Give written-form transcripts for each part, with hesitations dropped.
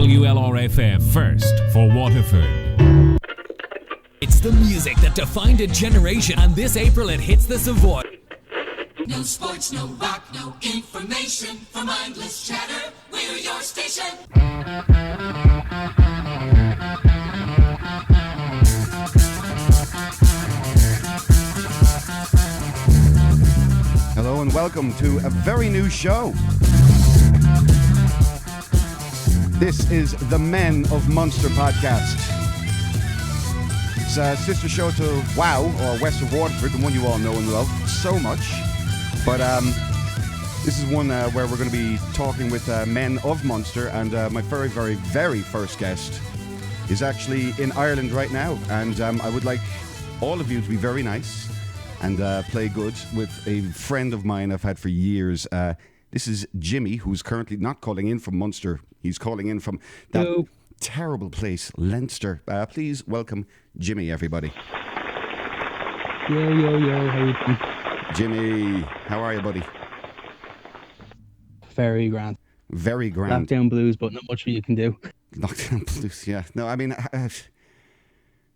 WLRFM first for Waterford. It's the music that defined a generation, and this April it hits the Savoy. No sports, no rock, no information. For mindless chatter, we're your station. Hello and welcome to a very new show. This is the Men of Munster podcast. It's a sister show to WOW, or West of Waterford, the one you all know and love so much. But this is one where we're going to be talking with men of Munster, and my very, very, very first guest is actually in Ireland right now. And I would like all of you to be very nice and play good with a friend of mine I've had for years. This is Jimmy, who's currently not calling in from Munster. He's calling in from that terrible place, Leinster. Please welcome Jimmy, everybody. Yo, how you doing? Jimmy, how are you, buddy? Very grand. Very grand. Lockdown blues, but not much you can do. Lockdown blues, yeah. No, I mean,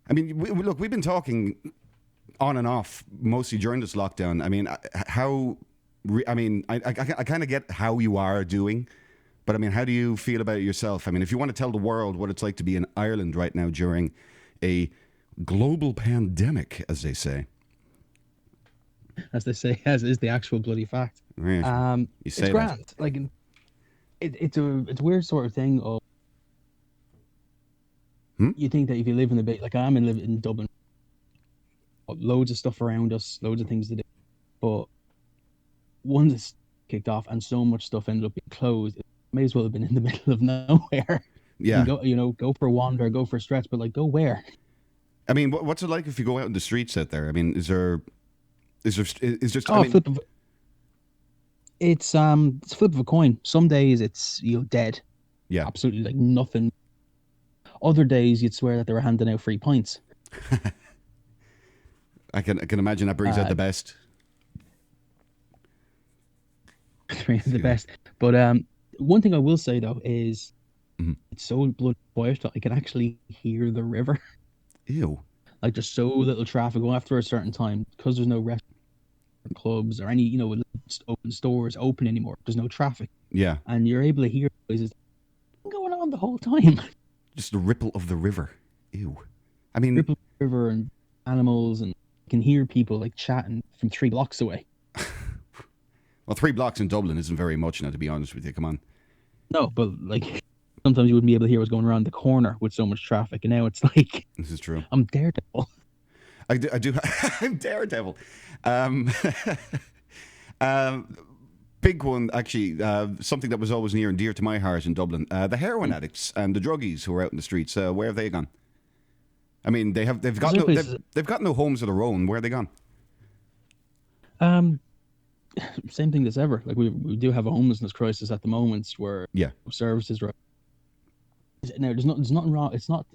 look, we've been talking on and off mostly during this lockdown. I mean, I kind of get how you are doing, but I mean, how do you feel about it yourself? I mean, if you want to tell the world what it's like to be in Ireland right now during a global pandemic, as they say. As they say, as is the actual bloody fact. Right. It's grand. That. Like, it's a weird sort of thing. Of you think that if you live in the bit, like I live in Dublin, loads of stuff around us, loads of things to do, but once it's kicked off and so much stuff ended up being closed, it may as well have been in the middle of nowhere. Yeah. Go for a wander, go for a stretch, but like, go where? I mean, what's it like if you go out in the streets out there? I mean, is there? It's a flip of a coin. Some days it's dead. Yeah. Absolutely like nothing. Other days you'd swear that they were handing out free pints. I can imagine that brings out the best. The best. But one thing I will say though is it's so bloody quiet that I can actually hear the river. Ew. Like there's so little traffic after a certain time because there's no restaurant clubs or any open stores open anymore. There's no traffic. Yeah. And you're able to hear noises going on the whole time. Just the ripple of the river. Ew. I mean, ripple of the river and animals, and you can hear people like chatting from 3 blocks away. Well, 3 blocks in Dublin isn't very much now, to be honest with you. Come on. No, but like sometimes you wouldn't be able to hear what's going around the corner with so much traffic, and now it's like this is true. I'm Daredevil. I do. I'm Daredevil. Big one, actually. Something that was always near and dear to my heart in Dublin. The heroin addicts and the druggies who are out in the streets. Where have they gone? I mean, they've got no homes of their own. Where are they gone? Same thing as ever. Like we do have a homelessness crisis at the moment where services are. Now there's nothing wrong. It's not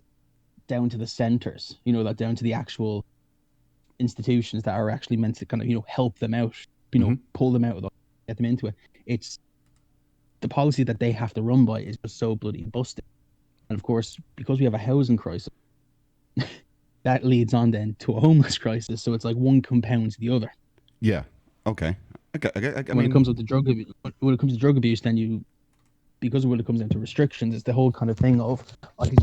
down to the centres, that down to the actual institutions that are actually meant to kind of help them out, pull them out of get them into it. It's the policy that they have to run by is just so bloody busted, and of course because we have a housing crisis, that leads on then to a homeless crisis. So it's like one compounds the other. Yeah. Okay. When it comes to drug abuse, then because when it comes down to restrictions, it's the whole kind of thing of I can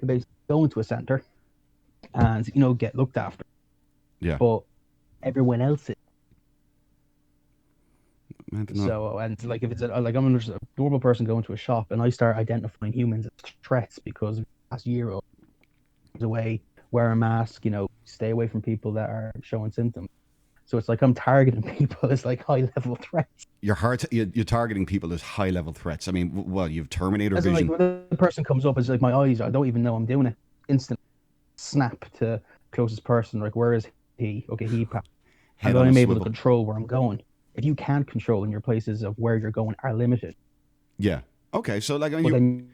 basically go into a centre and get looked after. Yeah. But everyone else is. I don't know. So and like if it's I'm a normal person going to a shop and I start identifying humans as threats because last year I was away, wear a mask, stay away from people that are showing symptoms. So it's like I'm targeting people as like high-level threats. You're targeting people as high-level threats. I mean, well, you've Terminator vision. Like when the person comes up, it's like my eyes. I don't even know I'm doing it. Instant snap to closest person. Like, where is he? Okay, he passed. And then I'm able to control where I'm going. If you can't control in your places of where you're going are limited. Yeah. Okay. So like, I mean,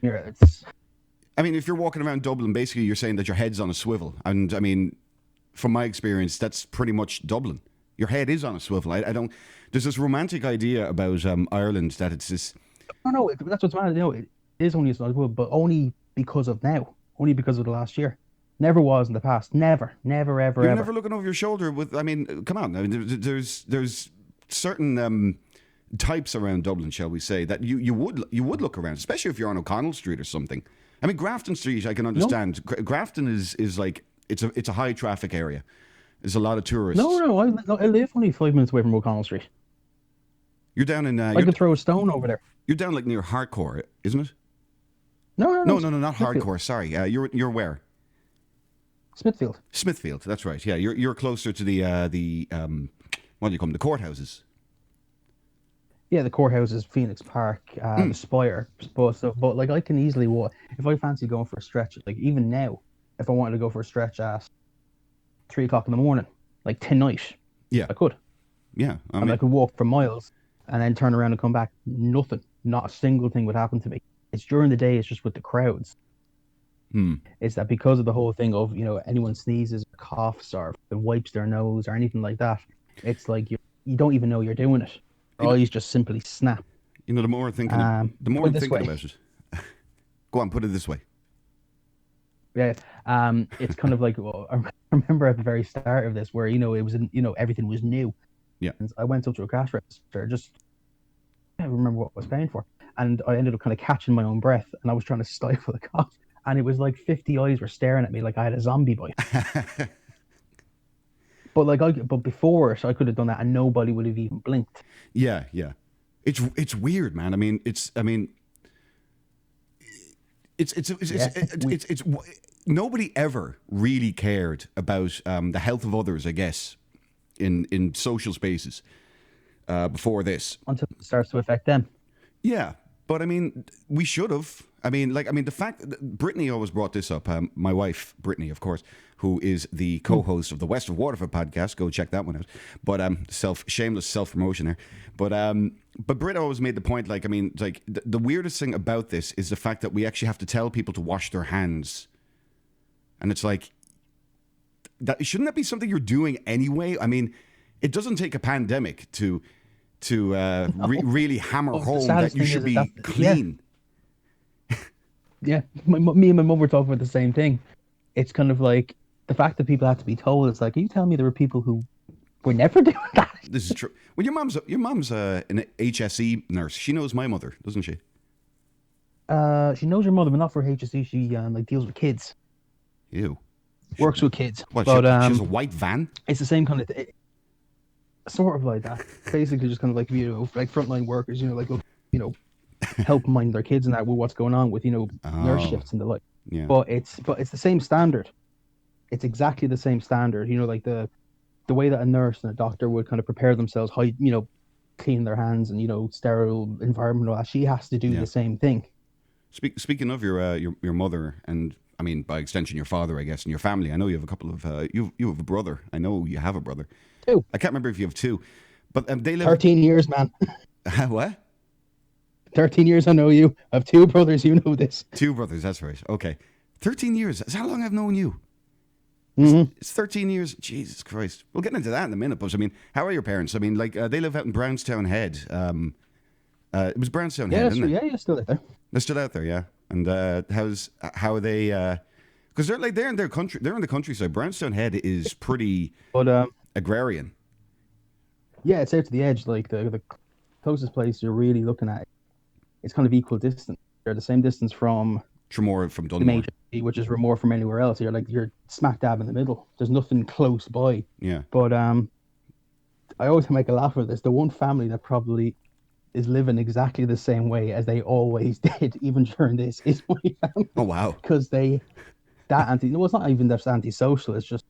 if you're walking around Dublin, basically you're saying that your head's on a swivel, and I mean, from my experience, that's pretty much Dublin. Your head is on a swivel. I don't. There's this romantic idea about Ireland that it's this. No, that's what's mad. It is only as good, but only because of now. Only because of the last year. Never was in the past. Never, ever, You're ever. never looking over your shoulder with. I mean, come on. I mean, there's certain types around Dublin, shall we say, that you would look around, especially if you're on O'Connell Street or something. I mean, Grafton Street, I can understand. No. Grafton is like it's a high traffic area. There's a lot of tourists. No, I live only 5 minutes away from O'Connell Street. You're down in. I could throw a stone over there. You're down like near Hardcore, isn't it? No, not Hardcore. Sorry, you're where? Smithfield. That's right. Yeah, you're closer to the what do you call them? The courthouses. Yeah, the courthouses, Phoenix Park, the Spire. But like I can easily walk if I fancy going for a stretch. Like even now, if I wanted to go for a stretch at 3:00 in the morning, like tonight, I could. Yeah, I could walk for miles and then turn around and come back. Nothing, not a single thing would happen to me. It's during the day. It's just with the crowds. It's that because of the whole thing of anyone sneezes, coughs, or wipes their nose or anything like that, it's like you don't even know you're doing it. Or you just simply snap. The more I'm thinking, about it. Go on, put it this way. Yeah, it's kind of like I remember at the very start of this where it was everything was new. Yeah, and I went up to a cash register I don't remember what I was paying for, and I ended up kind of catching my own breath, and I was trying to stifle the cough. And it was like 50 eyes were staring at me like I had a zombie bite. But before it, I could have done that, and nobody would have even blinked. Yeah. It's weird, man. I mean, it's nobody ever really cared about the health of others, I guess, in social spaces before this. Until it starts to affect them. Yeah, but I mean, we should have. The fact that Brittany always brought this up, my wife, Brittany, of course, who is the co-host of the West of Waterford podcast. Go check that one out. But shameless self-promotion there. But Britt always made the point, the weirdest thing about this is the fact that we actually have to tell people to wash their hands. And it's like, shouldn't that be something you're doing anyway? I mean, it doesnn't take a pandemic to really hammer home that you should be clean. Yeah. Yeah, me and my mum were talking about the same thing. It's kind of like the fact that people have to be told. It's like, are you telling me there were people who were never doing that? This is true. Well, your mom's an HSE nurse. She knows my mother, doesn't she? She knows your mother, but not for HSE. She deals with kids. Ew. Works with kids. What? She has a white van. It's the same kind of sort of like that. Basically, just kind of like like frontline workers. Help mind their kids and that with what's going on with nurse shifts and the like. Yeah. But it's the same standard. It's exactly the same standard. Like the way that a nurse and a doctor would kind of prepare themselves, clean their hands and sterile environment and all that. She has to do the same thing. Speaking of your mother and I mean by extension your father, I guess, and your family. I know you have a couple of you have a brother. I know you have a brother. 2. I can't remember if you have 2, but they live 13 years, man. What? 13 years I know you. I have 2 brothers, you know this. 2 brothers, that's right. Okay. 13 years. That's how long I've known you. Mm-hmm. It's 13 years. Jesus Christ. We'll get into that in a minute, but I mean, how are your parents? I mean, they live out in Brownstown Head. It was Brownstown Head, isn't it? Yeah, you're still out there. They're still out there, yeah. And how are they, because they're in their country, they're in the countryside. Brownstown Head is pretty agrarian. Yeah, it's out to the edge, like the closest place you're really looking at. It's kind of equal distance. They're the same distance from Tremor from Dunmore, which is more from anywhere else. You're smack dab in the middle. There's nothing close by. Yeah. But I always make a laugh of this. The one family that probably is living exactly the same way as they always did, even during this, is my family. Oh wow! Because it's not even just anti-social. It's just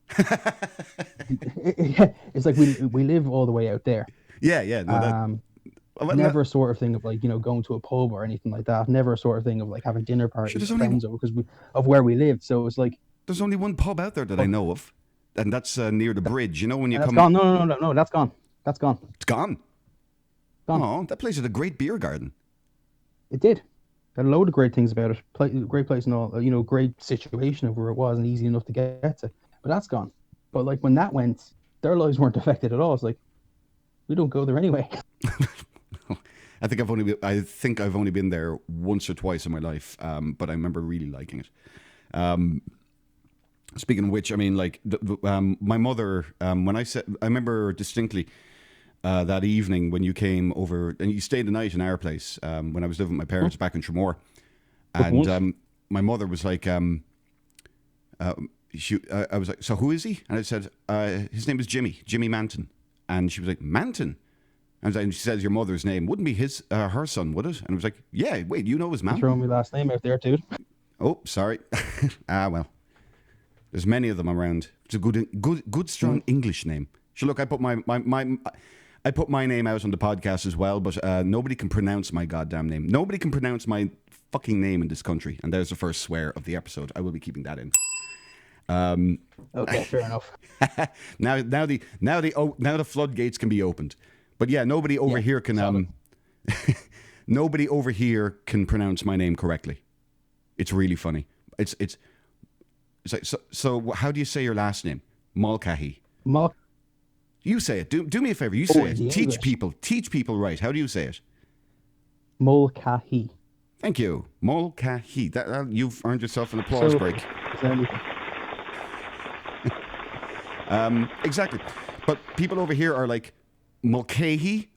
it's like we live all the way out there. Yeah. No, never a sort of thing of going to a pub or anything like that. Never a sort of thing of having dinner parties with friends over because of where we lived. So it's like there's only one pub out there that I know of, and that's near the bridge. When you come. Gone. No, that's gone. That's gone. It's gone. Gone. Oh, that place had a great beer garden. It did. Had a load of great things about it. Great place and all. Great situation of where it was and easy enough to get to. But that's gone. But when that went, their lives weren't affected at all. It's like we don't go there anyway. I think I've only been there once or twice in my life, but I remember really liking it. Speaking of which, I mean, like my mother, I remember distinctly that evening when you came over and you stayed the night in our place when I was living with my parents back in Tremor, and my mother was like, I was like, so who is he? And I said, his name is Jimmy Manton, and she was like, Manton. And she says, your mother's name wouldn't be her son, would it? And I was like, yeah, wait, you know his man? Throwing my last name out there, dude. Oh, sorry. Well, there's many of them around. It's a good, strong English name. So look, I put I put my name out on the podcast as well, but nobody can pronounce my goddamn name. Nobody can pronounce my fucking name in this country, and there's the first swear of the episode. I will be keeping that in. Okay, fair enough. now the floodgates can be opened. But yeah, nobody over here can nobody over here can pronounce my name correctly. It's really funny. It's like so. How do you say your last name? Mulcahy. You say it. Do me a favor. You say it. Teach people right. How do you say it? Mulcahy. Thank you, Mulcahy. That you've earned yourself an applause break. Exactly. But people over here are like Mulcahy.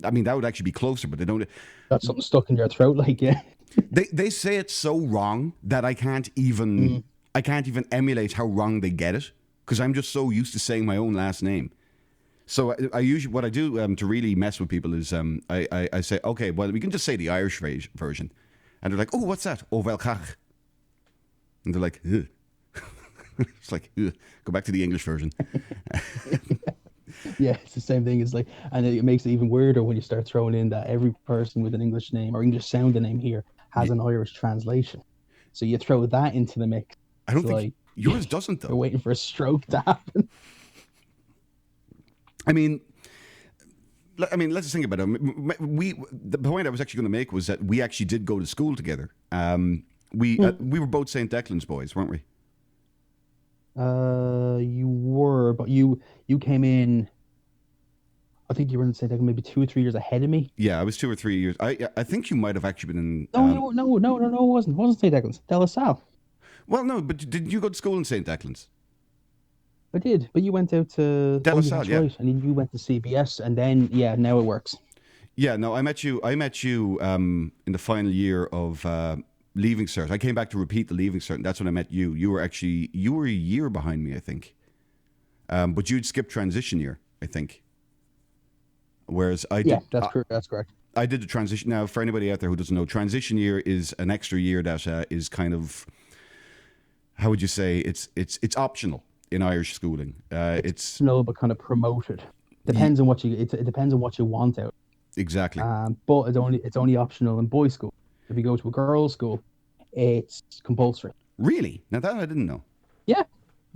I mean, that would actually be closer, but they don't. Got something stuck in your throat, like, yeah. They say it so wrong that I can't even emulate how wrong they get it, because I'm just so used to saying my own last name. So I usually, what I do to really mess with people is I say, okay, well, we can just say the Irish version, and they're like, oh, what's that? Oh, Velkach. And they're like, ugh. It's like, ugh. Go back to the English version. Yeah, it's the same thing. It's like, and it makes it even weirder when you start throwing in that every person with an English name or English sounding name here has an Irish translation. So you throw that into the mix. I don't think yours doesn't, though. We're waiting for a stroke to happen. I mean, let's just think about it. The point I was actually going to make was that we actually did go to school together. We were both St. Declan's boys, weren't we? You were, but you came in. I think you were in St. Declan maybe 2 or 3 years ahead of me. Yeah, I was 2 or 3 years. I think you might have actually been in. No, it wasn't. It wasn't St. Declan's. De La Salle. Well, no, but did you go to school in St. Declan's? I did, but you went out to De La Salle, yeah. Right, and then you went to CBS, and then now it works. Yeah, no, I met you in the final year of Leaving Cert. I came back to repeat the Leaving Cert, and that's when I met you. You were a year behind me, I think. But you'd skipped transition year, I think. Whereas I did. Yeah, that's correct. I did the transition. Now, for anybody out there who doesn't know, transition year is an extra year that is kind of, how would you say, it's optional in Irish schooling. It's no, but kind of promoted. Depends on what you. It depends on what you want out. Exactly. But it's only optional in boys' school. If you go to a girls' school, it's compulsory. Really? Now that I didn't know. Yeah.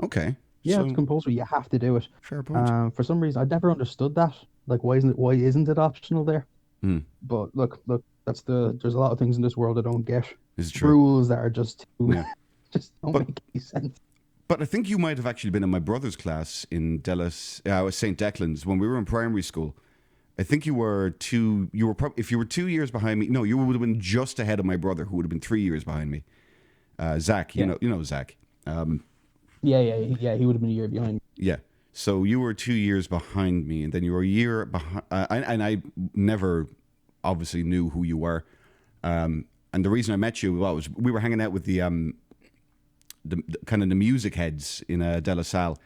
Okay. Yeah, it's compulsory. You have to do it. Fair point. For some reason, I never understood that. Like, why isn't it optional there? But look. There's a lot of things in this world I don't get. Is it true? Rules that are just just don't make any sense. But I think you might have actually been in my brother's class in St. Declan's when we were in primary school. I think if you were 2 years behind me, no, you would have been just ahead of my brother, who would have been 3 years behind me. Zach, you know Zach. Yeah, he would have been a year behind me. Yeah, so you were 2 years behind me, and then you were a year behind, and I never obviously knew who you were. And the reason I met you was we were hanging out with the kind of the music heads in De La Salle.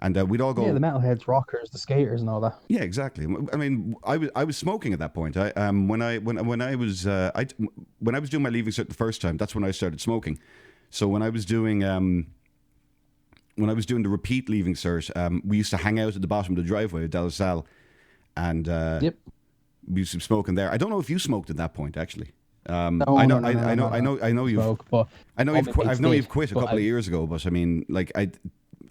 And we'd all go. Yeah, the metalheads, rockers, the skaters, and all that. Yeah, exactly. I mean, I was smoking at that point. When I was doing my Leaving Cert the first time, that's when I started smoking. So when I was doing the repeat Leaving Cert, we used to hang out at the bottom of the driveway at De La Salle, and we used to be smoking there. I don't know if you smoked at that point, actually. I know you've quit a couple of years ago, but I mean, like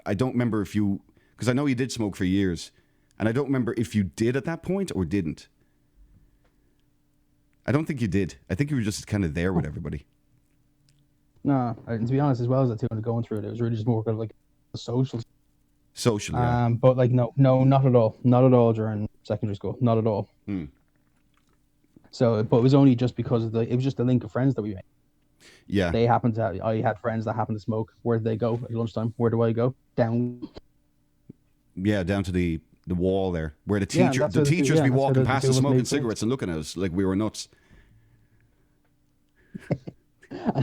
I don't remember if you, because I know you did smoke for years, and I don't remember if you did at that point or didn't. I don't think you did. I think you were just kind of there with everybody. No, and to be honest, as well as that too, when going through it, it was really just more kind of like a social. Social, yeah. But like no, not at all, not at all during secondary school, not at all. Hmm. So, but it was only just because it was just a link of friends that we made. Yeah. I had friends that happened to smoke. Where did they go at lunchtime? Where do I go? Down. Yeah, down to the wall there, where the teachers be walking past us smoking cigarettes and looking at us like we were nuts.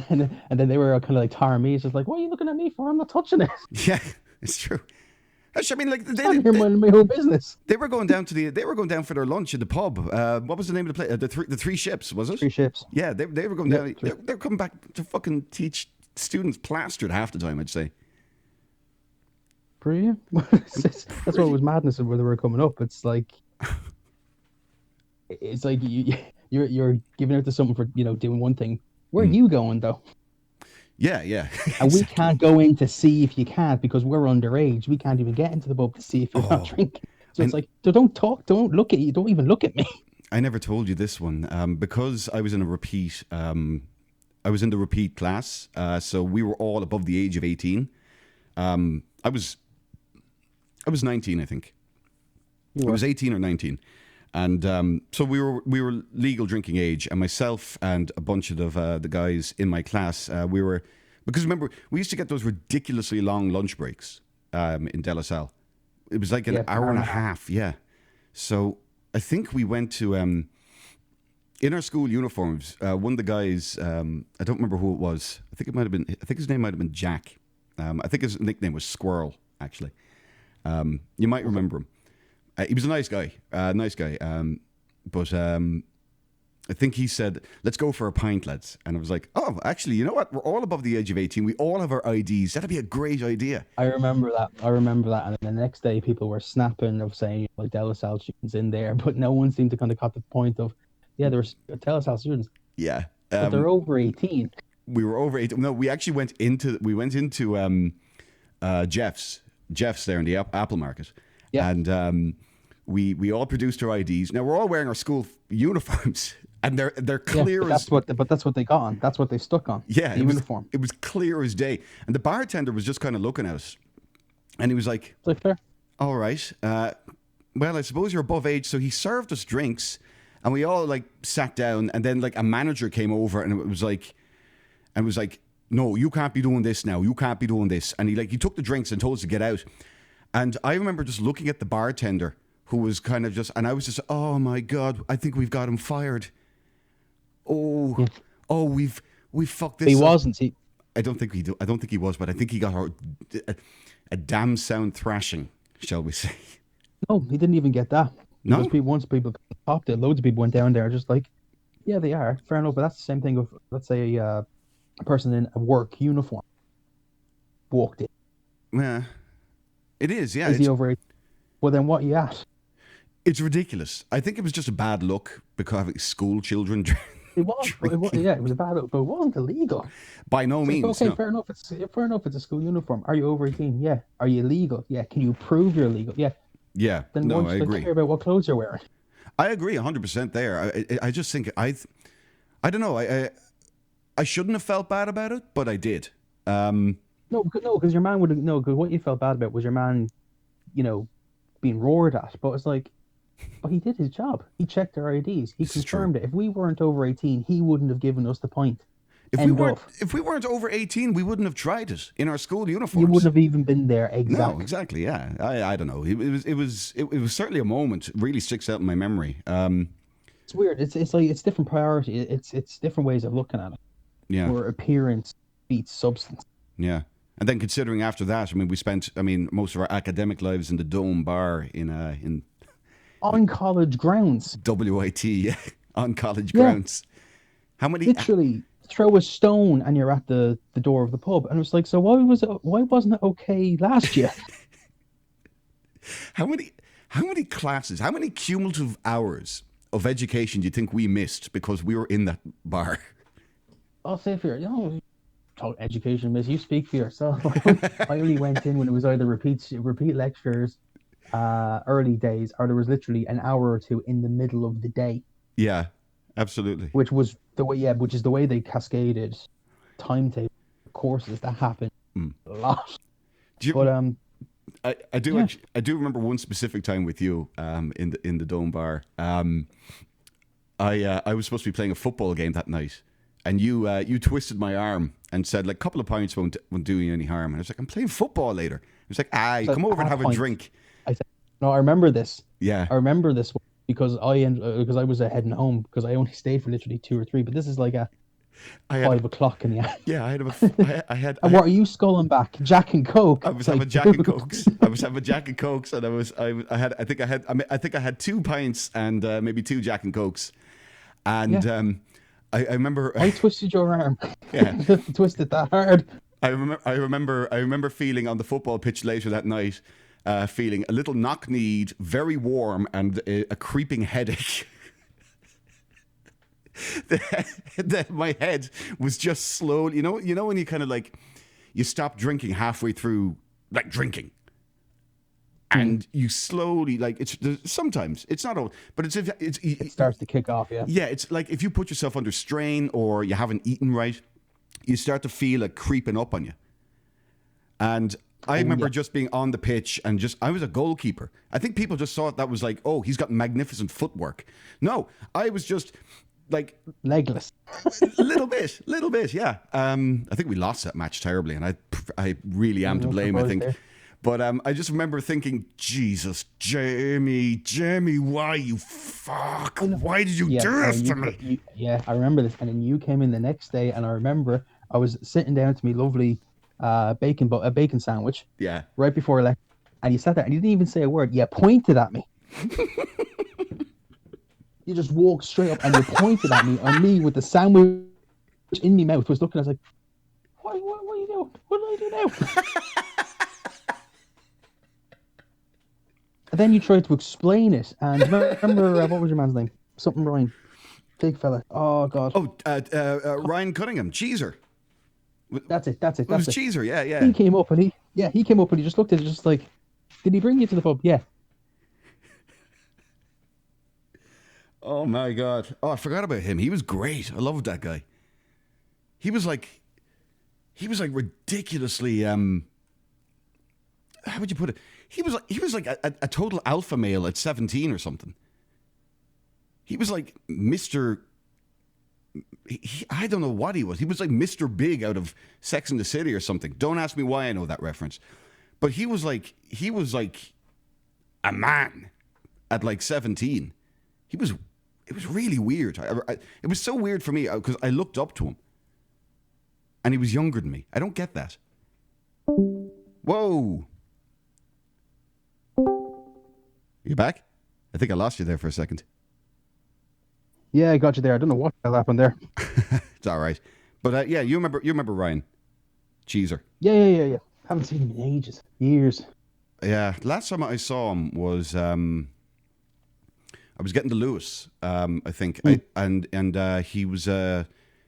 and then they were kind of like tarring me. It's just like, what are you looking at me for? I'm not touching it. Yeah, it's true. I mean, like they minding my own business. They were going down for their lunch at the pub. What was the name of the place? The Three Ships, was it? Three Ships. Yeah, they were going down. They're coming back to fucking teach students plastered half the time, I'd say. Brilliant. That's what was madness of where they were coming up. It's like you're giving out to someone for doing one thing. Where are you going though? Yeah. And we can't go in to see if you can't because we're underage. We can't even get into the pub to see if you're not drinking. So it's like, don't talk, don't look at you, don't even look at me. I never told you this one because I was in a repeat. I was in the repeat class, so we were all above the age of 18. I was 19, I think. I was 18 or 19. And so we were legal drinking age, and myself and a bunch of the guys in my class, because remember, we used to get those ridiculously long lunch breaks in De La Salle. It was like an hour and a half, yeah. So I think we went to, in our school uniforms, one of the guys, I don't remember who it was. I think his name might have been Jack. I think his nickname was Squirrel, actually. You might remember him. He was a nice guy, but I think he said, let's go for a pint, lads. And I was like, oh, actually, you know what? We're all above the age of 18. We all have our IDs. That'd be a great idea. I remember that. And then the next day, people were snapping of saying, like, De La Salle students in there, but no one seemed to kind of got the point of, there were De La Salle students. Yeah. But they're over 18. We were over 18. No, we actually went into Jeff's there in the Apple Market. Yeah. And we all produced our IDs. Now we're all wearing our school uniforms, and they're clear as. But that's what they got on. That's what they stuck on. Yeah, the uniform. It was clear as day, and the bartender was just kind of looking at us, and he was like, "Fair. All right. Well, I suppose you're above age." So he served us drinks, and we all like sat down, and then like a manager came over, and it was like, "No, you can't be doing this now. You can't be doing this." And he took the drinks and told us to get out. And I remember just looking at the bartender, who was kind of just, and I was just, oh my God, I think we've got him fired. We've fucked this. He wasn't. I don't think he was, but I think he got a damn sound thrashing, shall we say? No, he didn't even get that. No. Once people popped it, loads of people went down there just like, yeah, they are fair enough. But that's the same thing with, let's say, a person in a work uniform walked in. Yeah. It is, yeah. Is he over 18? Well, then what are you at? It's ridiculous. I think it was just a bad look because having school children. It was a bad look, but it wasn't illegal. By no means. Okay, no. fair enough. It's a school uniform. Are you over 18? Yeah. Are you legal? Yeah. Can you prove you're legal? Yeah. Yeah. Then no, I agree. Care about what clothes you're wearing. I agree 100% there. I just think I don't know. I shouldn't have felt bad about it, but I did. No, because your man would have. No, because what you felt bad about was your man, being roared at. But it's like, he did his job. He checked our IDs. He confirmed it. If we weren't over 18, he wouldn't have given us the point. If we weren't over 18, we wouldn't have tried it in our school uniforms. You wouldn't have even been there. Exactly. No, exactly. Yeah, I don't know. It was certainly a moment. It really sticks out in my memory. It's weird. It's like it's different priority. It's different ways of looking at it. Yeah. Where appearance beats substance. Yeah. And then considering after that, we spent most of our academic lives in the Dome Bar in on college grounds. WIT, yeah, on college grounds. How many? Literally, throw a stone and you're at the door of the pub. And it was like, so why wasn't it okay last year? How many classes? How many cumulative hours of education do you think we missed because we were in that bar? I'll say for talk education, miss. You speak for yourself. I only went in when it was either repeat lectures, early days, or there was literally an hour or two in the middle of the day. Yeah, absolutely. Which is the way they cascaded timetable courses that happened a lot. I do remember one specific time with you in the Dome Bar. I was supposed to be playing a football game that night, and you twisted my arm and said, like, a couple of pints won't do you any harm. And I was like, I'm playing football later. It was like, come over and have a drink. I said, no, I remember this. Yeah. I remember this because I was heading home because I only stayed for literally 2 or 3. But this is like 5 o'clock in the afternoon. Yeah, I had. And what are you sculling back? Jack and Coke. I was having Jack and Cokes. And I think I had 2 pints and maybe 2 Jack and Cokes. And I remember I twisted your arm. Yeah. Twisted that hard. I remember feeling on the football pitch later that night, feeling a little knock-kneed, very warm, and a creeping headache. My head was just slowly, you know when you kind of like, you stop drinking halfway through, like drinking, and you slowly, like, sometimes it's not all, but it starts to kick off. Yeah, it's like if you put yourself under strain or you haven't eaten right, you start to feel it creeping up on you. And I remember just being on the pitch and I was a goalkeeper. I think people just thought that was like, oh, he's got magnificent footwork. No, I was just like legless. little bit, yeah. I think we lost that match terribly, and I really am to blame, I think. There. But I just remember thinking, Jesus, Jamie, why you fuck? Why did you do this to me? I remember this. And then you came in the next day, and I remember I was sitting down to me lovely bacon sandwich. Yeah. Right before I left, and you sat there, and you didn't even say a word. You pointed at me. You just walked straight up, and you pointed at me, and me with the sandwich in my mouth was looking. I was like, what are you doing? What do I do now? And then you tried to explain it, and remember what was your man's name? Something Ryan, big fella. Oh God. Oh, Ryan Cunningham, Cheeser. That's it. It was Cheeser, yeah. He came up and he just looked at it, just like, did he bring you to the pub? Yeah. Oh my God! Oh, I forgot about him. He was great. I loved that guy. He was like ridiculously. How would you put it? He was like a total alpha male at 17 or something. He was like Mr. I don't know what he was. He was like Mr. Big out of Sex and the City or something. Don't ask me why I know that reference. But he was like a man at like 17. It was really weird. It was so weird for me because I looked up to him. And he was younger than me. I don't get that. Whoa. You back? I think I lost you there for a second. Yeah, I got you there. I don't know what happened there. It's all right. But yeah, you remember Ryan Cheeser. Yeah. Haven't seen him in ages. Years. Yeah. Last time I saw him was I was getting to Lewis, I think. And he was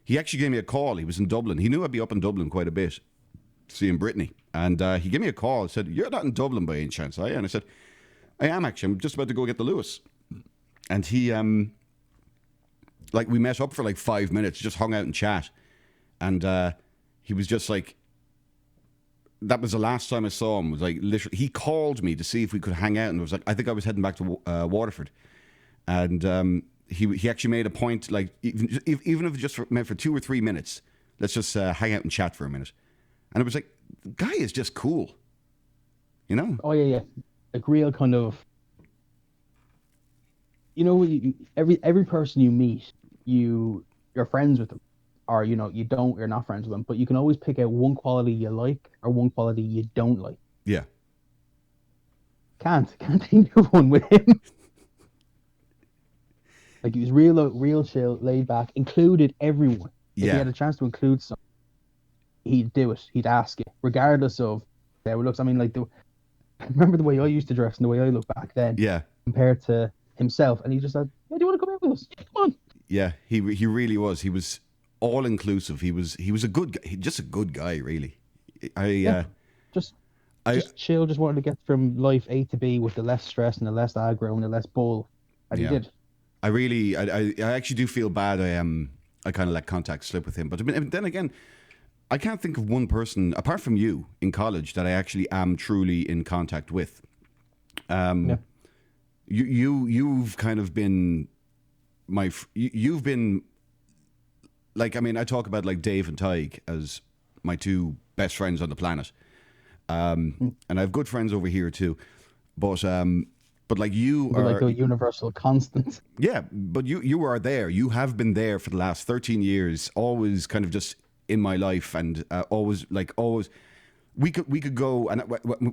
he actually gave me a call. He was in Dublin. He knew I'd be up in Dublin quite a bit, seeing Brittany. And he gave me a call and said, "You're not in Dublin by any chance, are you?" And I said, "I am actually. I'm just about to go get the Lewis." And he like, we met up for like 5 minutes, just hung out and chat. And he was just like, that was the last time I saw him. It was like, literally, he called me to see if we could hang out. And it was like, I think I was heading back to Waterford. And he actually made a point, like, even if it just meant for 2 or 3 minutes, let's just hang out and chat for a minute. And it was like, the guy is just cool. You know? Oh, yeah. Like, real kind of, you know, every person you meet, you're friends with them, or you're not friends with them, but you can always pick out one quality you like or one quality you don't like. Yeah. Can't think of one with him. Like, he was real chill, laid back, included everyone. If he had a chance to include someone, he'd do it. He'd ask it, regardless of their looks. I mean, like, I remember the way I used to dress and the way I look back then. Yeah. Compared to himself, and he just said, "Hey, do you want to come out with us? Come on." Yeah, he really was. He was all inclusive. He was a good guy, just a good guy, really. Just chill. Just wanted to get from life A to B with the less stress and the less aggro and the less bull, and he did. I actually do feel bad. I kind of let contact slip with him, but then again, I can't think of one person apart from you in college that I actually am truly in contact with. You've kind of been you've been like, I mean, I talk about like Dave and Tig as my two best friends on the planet, and I have good friends over here too, but like you are like a universal constant. Yeah, but you are there. You have been there for the last 13 years, always kind of just in my life, and always. We could go, and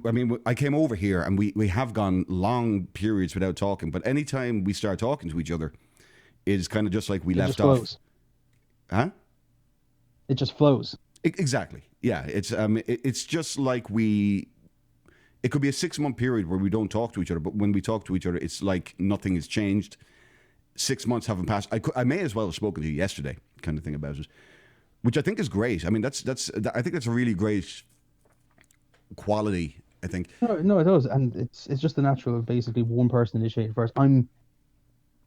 I mean, I came over here, and we have gone long periods without talking. But anytime we start talking to each other, it's kind of just like we left off. Flows. Huh? It just flows. Exactly. Yeah. It's just like we. It could be a 6-month period where we don't talk to each other, but when we talk to each other, it's like nothing has changed. 6 months haven't passed. I may as well have spoken to you yesterday, kind of thing about it, which I think is great. I mean, I think that's a really great quality, I think. No, it does, and it's just the natural of basically one person initiating first. And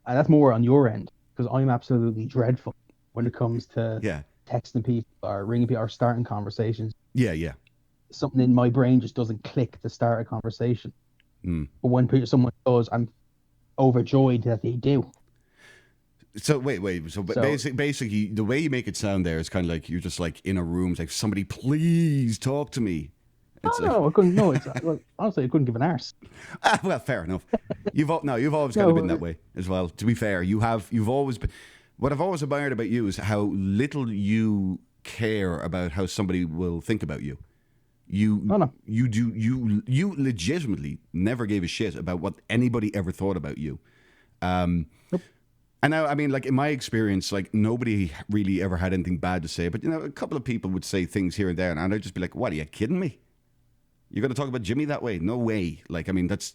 that's more on your end, because I'm absolutely dreadful when it comes to texting people or ringing people or starting conversations. Yeah. Something in my brain just doesn't click to start a conversation. But when someone does, I'm overjoyed that they do. So wait. So basically, the way you make it sound there is kind of like you're just like in a room, it's like, somebody please talk to me. It's I couldn't. No, it's honestly, I couldn't give an arse. Well, fair enough. You've always kind of been that way as well. To be fair, you've always been. What I've always admired about you is how little you care about how somebody will think about you. You legitimately never gave a shit about what anybody ever thought about you. Nope. And now, I mean, like in my experience, like nobody really ever had anything bad to say. But a couple of people would say things here and there, and I'd just be like, "What, are you kidding me? You're going to talk about Jimmy that way? No way!" Like, I mean, that's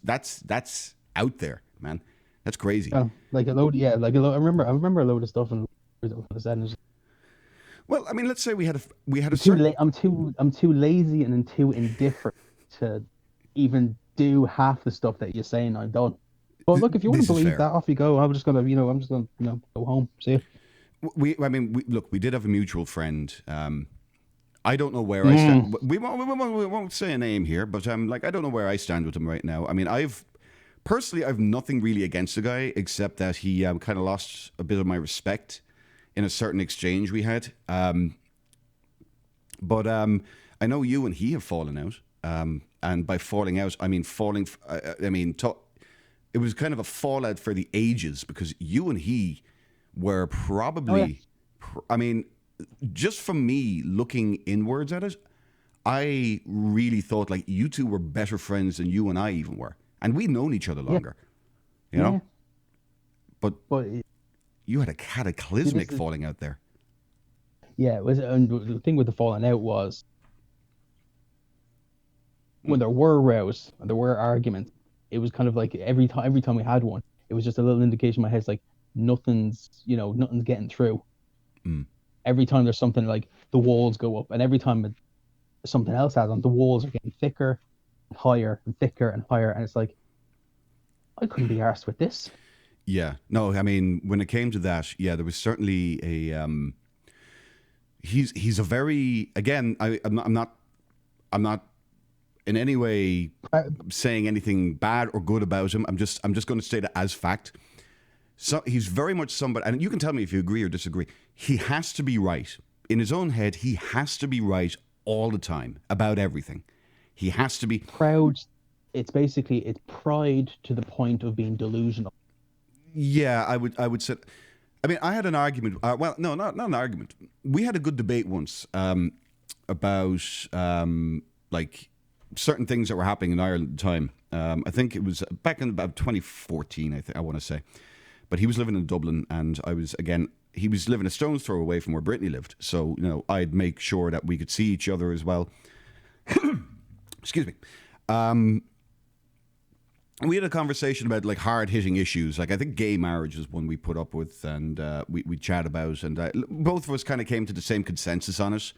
out there, man. That's crazy. Like a load. I remember a load of stuff and well, I mean, let's say we had a certain. I'm too lazy and too indifferent to even do half the stuff that you're saying I've done. But look, if you want to believe that, off you go. I'm just gonna go home. See you. We did have a mutual friend. I don't know where I stand. We won't say a name here, but I don't know where I stand with him right now. I mean, I've nothing really against the guy except that he kind of lost a bit of my respect in a certain exchange we had. But I know you and he have fallen out. And by falling out, I mean it was kind of a fallout for the ages, because you and he were probably, I mean, just from me looking inwards at it, I really thought like you two were better friends than you and I even were. And we'd known each other longer, you know? But you had a cataclysmic falling out there. Yeah, it was. And the thing with the falling out was when there were rows and there were arguments, it was kind of like every time we had one, it was just a little indication in my head, like nothing's getting through. Every time there's something, like the walls go up, and every time something else adds on, the walls are getting thicker and higher and thicker and higher, and it's like, I couldn't be arsed with this. Yeah, no, I mean, when it came to that, there was certainly a he's a very, again, I'm not in any way saying anything bad or good about him. I'm just going to state it as fact. So he's very much somebody, and you can tell me if you agree or disagree. He has to be right in his own head. He has to be right all the time about everything. He has to be proud. It's pride to the point of being delusional. Yeah, I would say. I mean, I had an argument. Well, no, not an argument. We had a good debate once about like certain things that were happening in Ireland at the time. I think it was back in about 2014. I want to say, but he was living in Dublin, and he was living a stone's throw away from where Brittany lived. So I'd make sure that we could see each other as well. Excuse me. We had a conversation about like hard-hitting issues. Like I think gay marriage was one we put up with, and we chat about, and both of us kind of came to the same consensus on it.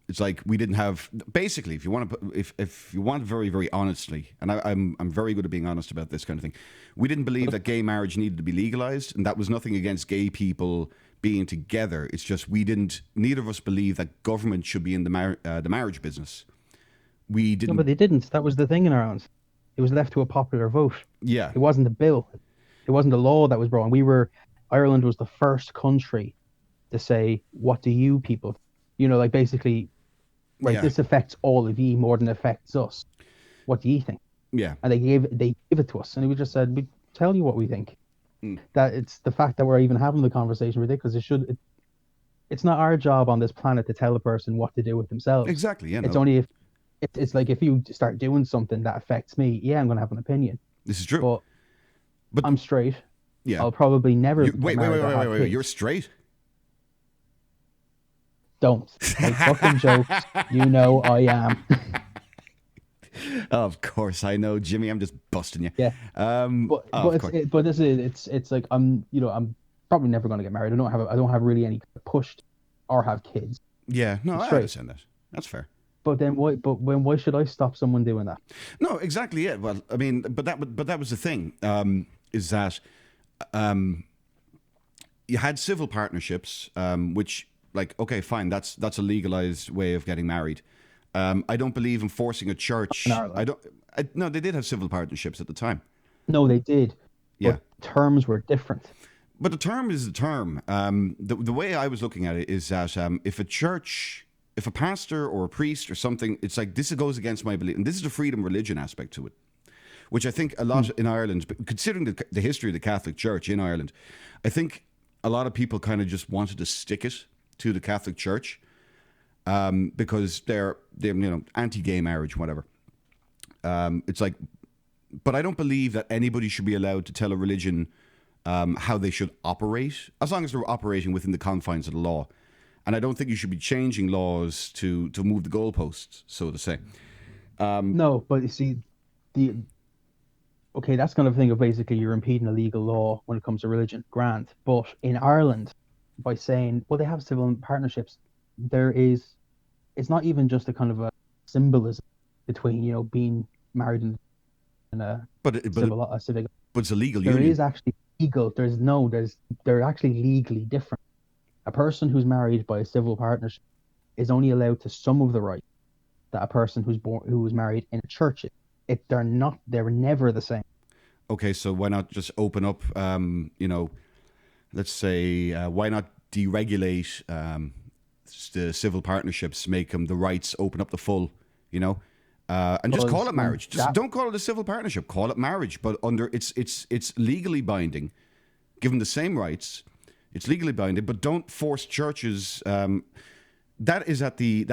It's like we didn't have, basically, if you want very, very honestly, and I'm very good at being honest about this kind of thing. We didn't believe that gay marriage needed to be legalized, and that was nothing against gay people being together. It's just neither of us believe that government should be in the marriage business. We didn't. No, but they didn't. That was the thing in Ireland. It was left to a popular vote. Yeah. It wasn't a bill. It wasn't a law that was brought in. Ireland was the first country to say, what do you people, like basically, right, this affects all of ye more than it affects us. What do you think? Yeah. And they gave it to us, and we just said, we tell you what we think. That it's the fact that we're even having the conversation ridiculous. It's not our job on this planet to tell a person what to do with themselves. Exactly. Yeah. It's only if it's like if you start doing something that affects me, I'm going to have an opinion. This is true. But I'm straight. Yeah. I'll probably never. Wait. You're straight? Don't make fucking jokes. I am. Of course, I know, Jimmy. I'm just busting you. Yeah. It's like I'm probably never going to get married. I don't have really any push or have kids. Yeah. No, I understand that. That's fair. But then why? But why should I stop someone doing that? No, exactly. Yeah. Well, I mean, but that was the thing. Is that you had civil partnerships, which, like, okay, fine, that's a legalized way of getting married. I don't believe in forcing a church. No, they did have civil partnerships at the time. No, they did. Yeah. But terms were different. But the term is the term. The way I was looking at it is that if a pastor or a priest or something, it's like this goes against my belief. And this is the freedom religion aspect to it, which I think a lot in Ireland, considering the history of the Catholic Church in Ireland, I think a lot of people kind of just wanted to stick it to the Catholic Church. Because they're anti-gay marriage, whatever. It's like, but I don't believe that anybody should be allowed to tell a religion how they should operate, as long as they're operating within the confines of the law. And I don't think you should be changing laws to move the goalposts, so to say. No, but you see, that's kind of thing of basically you're impeding a legal law when it comes to religion, grand. But in Ireland, by saying, well, they have civil partnerships, it's not even just a kind of a symbolism between being married in a civic. But it's a legal union. There is actually legal. They're actually legally different. A person who's married by a civil partnership is only allowed to some of the rights that a person who was married in a church is. They're never the same. Okay, so why not just open up? Let's say why not deregulate? The civil partnerships, make them the rights, open up the full, and just call it marriage. Just don't call it a civil partnership. Call it marriage, but under it's legally binding. Give them the same rights. It's legally binding, but don't force churches. That is at the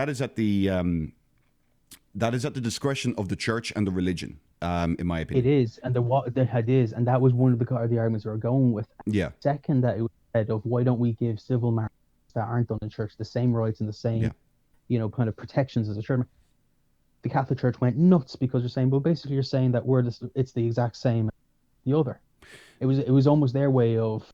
discretion of the church and the religion, in my opinion. It is, and and that was one of the arguments we were going with. Yeah. Second, that it was said of why don't we give civil marriage that aren't done in church the same rights and the same, kind of protections as a church. The Catholic Church went nuts because you're saying, well, basically you're saying that it's the exact same as the other. It was almost their way of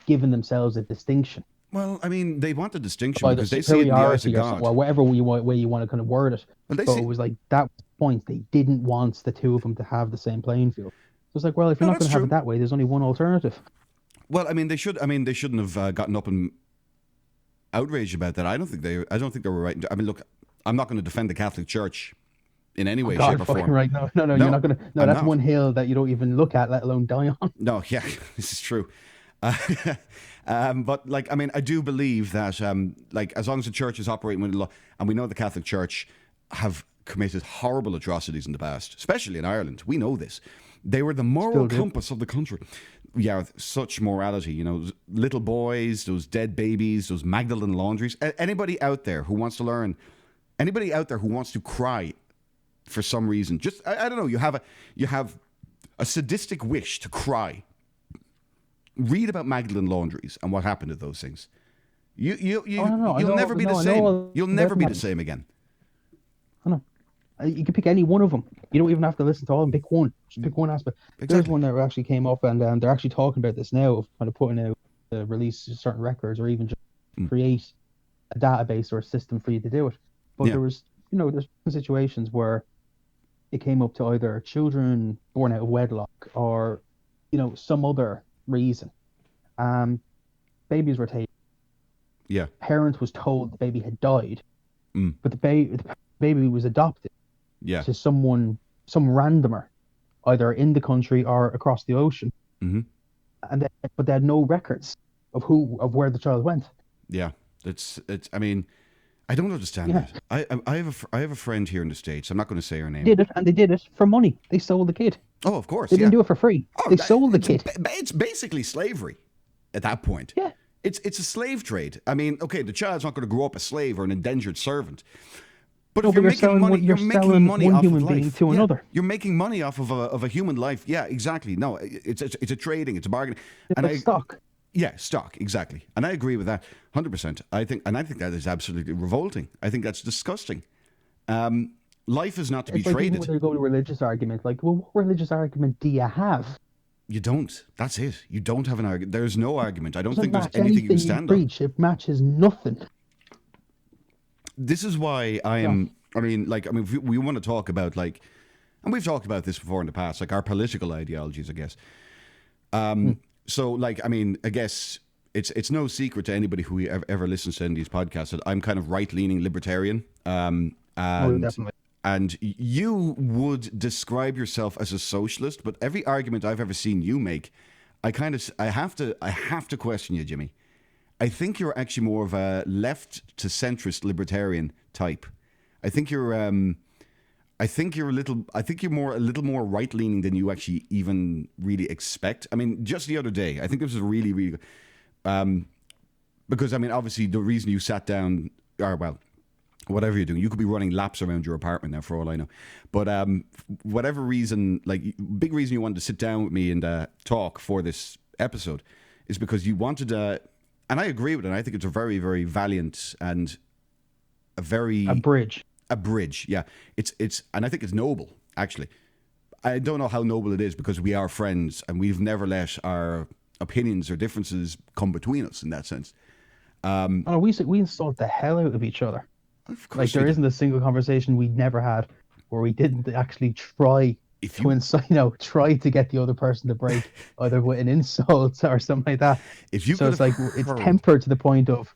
giving themselves a distinction. Well, I mean, they want the distinction because they see it in the eyes of God. Or whatever way you want to kind of word it. But it was like that was the point. They didn't want the two of them to have the same playing field. So it's like, well, if you're not going to have it that way, there's only one alternative. Well, I mean, they shouldn't have gotten up and outraged about that. I don't think they were right. I mean, look, I'm not going to defend the Catholic Church in any way, shape, or form. Right? No, you're not going to. No, that's one hill that you don't even look at, let alone die on. No, yeah, this is true. But like, I mean, I do believe that, like, as long as the church is operating with the law, and we know the Catholic Church have committed horrible atrocities in the past, especially in Ireland. We know this. They were the moral compass of the country. Yeah, such morality, little boys, those dead babies, those Magdalene laundries. Anybody out there who wants to learn, anybody out there who wants to cry for some reason, just, I don't know, you have a sadistic wish to cry. Read about Magdalene laundries and what happened to those things. You'll never be the same. You'll never be the same again. I know. You can pick any one of them. You don't even have to listen to all of them. Pick one. Just pick one aspect. Exactly. There's one that actually came up, and they're actually talking about this now, of kind of putting out release certain records, or even just create a database or a system for you to do it. But there was, there's situations where it came up to either children born out of wedlock or, some other reason. babies were taken. Yeah. Parent was told the baby had died, Mm. but the baby was adopted. Yeah. To some randomer, either in the country or across the ocean. Mm-hmm. But they had no records of where the child went. Yeah, it's. I mean, I don't understand that. I have a friend here in the States. I'm not going to say her name. They did it for money. They sold the kid. Oh, of course. They didn't do it for free. They sold the kid. It's basically slavery at that point. Yeah. It's a slave trade. I mean, okay, the child's not going to grow up a slave or an indentured servant. But no, if you're making money, you're making money one off human of being life. to another. You're making money off of a human life. Yeah, exactly. No, it's a trading. It's a bargaining. It's stock. Yeah, stock, exactly. And I agree with that 100%. I think that is absolutely revolting. I think that's disgusting. Life is not to be traded. Even when they go to religious argument, like, well, what religious argument do you have? You don't. That's it. You don't have an argument. There's no argument. I don't think there's anything you can stand on. It matches nothing. This is why we want to talk about, like, and we've talked about this before in the past, like our political ideologies, I guess. So, like, I mean, I guess it's no secret to anybody who ever listens to any of these podcasts that I'm kind of right-leaning libertarian. Definitely. And you would describe yourself as a socialist, but every argument I've ever seen you make, I have to question you, Jimmy. I think you're actually more of a left to centrist libertarian type. I think you're a little more right leaning than you actually even really expect. I mean, just the other day, I think this was really, really good. Because I mean, obviously, the reason you sat down, or well, whatever you're doing, you could be running laps around your apartment now, for all I know. But whatever reason, like big reason you wanted to sit down with me and talk for this episode is because you wanted to. And I agree with it. I think it's a very, very valiant and a bridge. A bridge, yeah. It's and I think it's noble, actually. I don't know how noble it is because we are friends and we've never let our opinions or differences come between us in that sense. We insult the hell out of each other. Of course, like there isn't a single conversation we never had where we didn't actually try to get the other person to break, either with an insult or something like that. It's tempered to the point of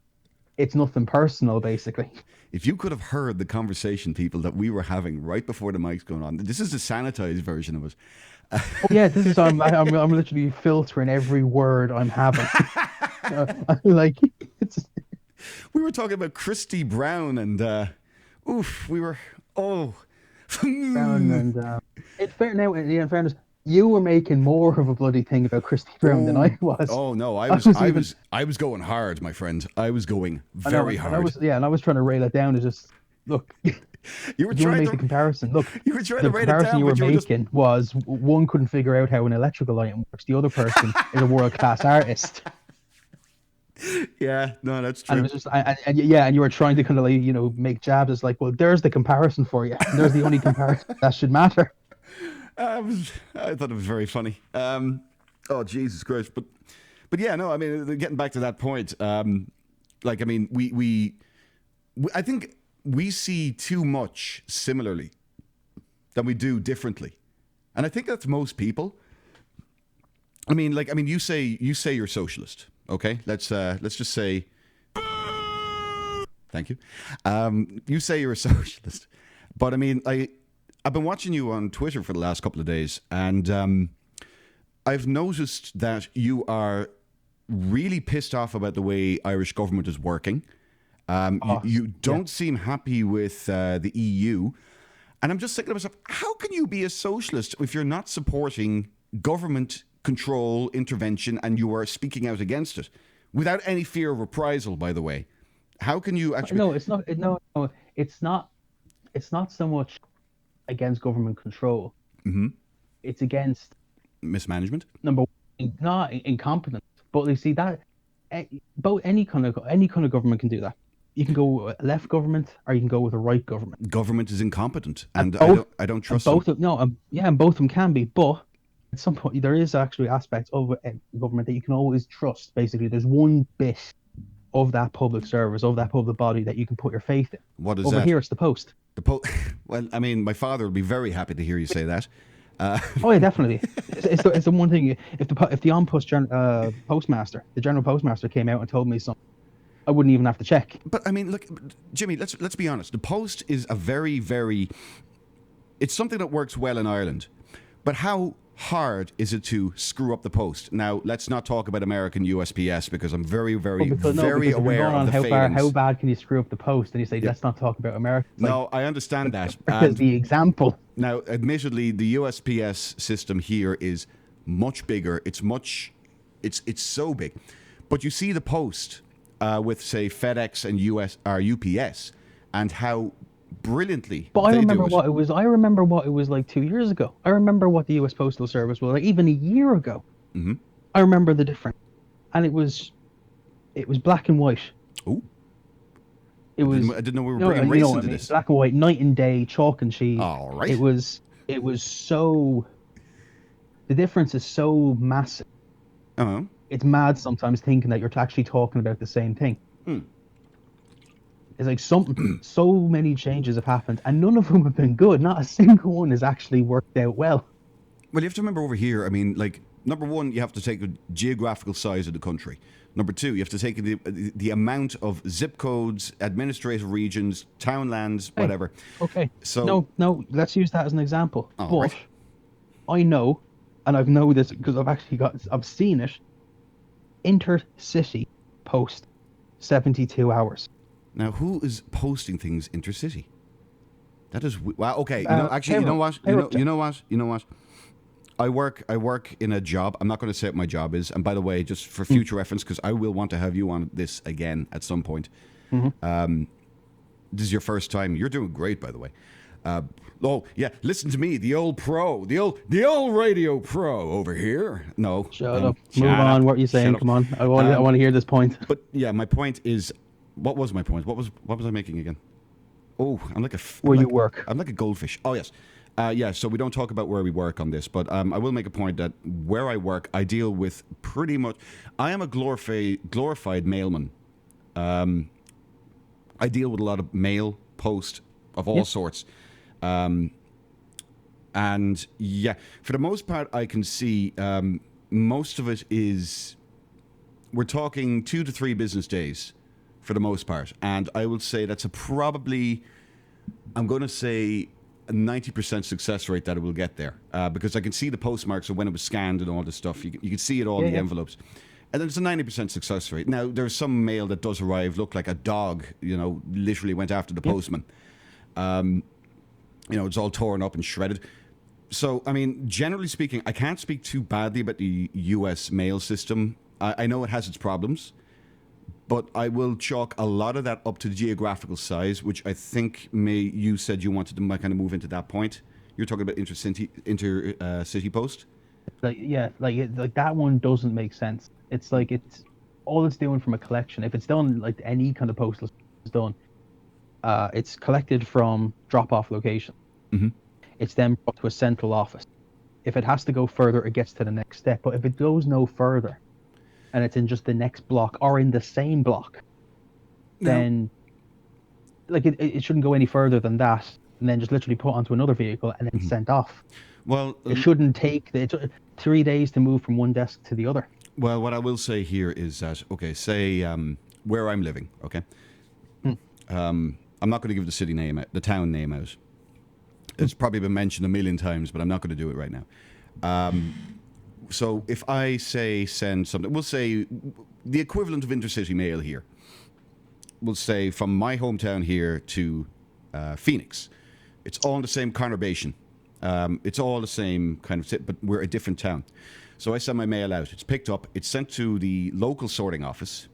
it's nothing personal, basically. If you could have heard the conversation, people, that we were having right before the mic's going on, this is the sanitized version of it. This is I'm literally filtering every word I'm having. We were talking about Christy Brown and Brown and in fairness, you were making more of a bloody thing about Christy Brown than I was. Oh no, I was going hard, my friend. I was going very hard. I was trying to rail it down to just look. You were trying to make the comparison. Look, you were trying to rail it down. The comparison you were making was one couldn't figure out how an electrical item works. The other person is a world-class artist. Yeah, no, that's true. And it was just, and you were trying to kind of make jabs. It's like, well, there's the comparison for you. There's the only comparison that should matter. I thought it was very funny. Oh Jesus Christ! But yeah, no. I mean, getting back to that point, I think we see too much similarly than we do differently, and I think that's most people. I mean, you say you're socialist. Okay, let's just say. Thank you. You say you're a socialist, but I mean, I've been watching you on Twitter for the last couple of days, and I've noticed that you are really pissed off about the way Irish government is working. You don't seem happy with the EU, and I'm just thinking to myself, how can you be a socialist if you're not supporting government control, intervention, and you are speaking out against it without any fear of reprisal, by the way? How can you actually... No, it's not. No, it's not. It's not so much against government control. Mm-hmm. It's against mismanagement. Number one, not incompetence. But you see that both any kind of government can do that. You can go with a left government or you can go with a right government. Government is incompetent, and both, I don't trust both them. And both of them can be, but at some point there is actually aspects of government that you can always trust. Basically, there's one bit of that public service, of that public body that you can put your faith in. What is Over that? Here, it's the post. Well, I mean, my father would be very happy to hear you say that. Oh yeah, definitely. It's the one thing. If the postmaster, the general postmaster, came out and told me something, I wouldn't even have to check. But I mean, look, Jimmy. Let's be honest. The post is a very, very. It's something that works well in Ireland, but how hard is it to screw up the post? Now, let's not talk about American USPS because I'm very, very, very aware of the failings. How bad can you screw up the post? And you say, let's not talk about America. No, I understand that. Because the example. Now, admittedly, the USPS system here is much bigger. It's so big. But you see the post with, say, FedEx and UPS and how brilliantly but I remember what it was. I remember what it was like 2 years ago. I remember what the U.S. Postal Service was like even a year ago. Mm-hmm. I remember the difference, and it was black and white. Oh, it was. I didn't know we were bringing race into this. Black and white, night and day, chalk and cheese. All right. It was so. The difference is so massive. Uh-huh. It's mad sometimes thinking that you're actually talking about the same thing. It's like so many changes have happened, and none of them have been good. Not a single one has actually worked out well. Well, you have to remember over here, I mean, like, number one, you have to take the geographical size of the country. Number two, you have to take the amount of zip codes, administrative regions, townlands, whatever. Okay. So No, let's use that as an example. Oh, but right. I know, and I've known this because I've seen it, intercity post 72 hours. Now, who is posting things intercity? That is wow. Okay, payroll. You know what? I work in a job. I'm not going to say what my job is. And by the way, just for future reference, because I will want to have you on this again at some point. Mm-hmm. This is your first time. You're doing great, by the way. Oh yeah, listen to me, the old pro, the old radio pro over here. No, shut up. Move on. What are you saying? Come on. I want to hear this point. But yeah, my point is. What was my point? What was I making again? Oh, I'm like you work. I'm like a goldfish. Oh yes, yeah. So we don't talk about where we work on this, but I will make a point that where I work, I deal with pretty much. I am a glorified mailman. I deal with a lot of mail, post of all sorts, and yeah, for the most part, I can see most of it is. We're talking 2 to 3 business days. For the most part, and I would say that's probably, I'm going to say a 90% success rate that it will get there, because I can see the postmarks of when it was scanned and all this stuff. You can see it all in the envelopes, and there's a 90% success rate. Now there's some mail that does arrive, look like a dog, literally went after the postman. It's all torn up and shredded. So I mean, generally speaking, I can't speak too badly about the U.S. mail system. I know it has its problems. But I will chalk a lot of that up to the geographical size, which I think you said you wanted to kind of move into that point. You're talking about intercity post. Like that one doesn't make sense. It's like all it's doing from a collection. If it's done like any kind of postal is done, it's collected from drop-off location. Mm-hmm. It's then brought to a central office. If it has to go further, it gets to the next step. But if it goes no further, and it's in just the next block or in the same block, then like it shouldn't go any further than that, and then just literally put onto another vehicle and then sent off. Well, it shouldn't take 3 days to move from one desk to the other. Well, what I will say here is that, okay, say where I'm living, okay? I'm not going to give the town name out. It's probably been mentioned a million times, but I'm not going to do it right now. So if I send something, we'll say the equivalent of intercity mail here. We'll say from my hometown here to Phoenix. It's all in the same conurbation. It's all the same kind of, but we're a different town. So I send my mail out. It's picked up. It's sent to the local sorting office.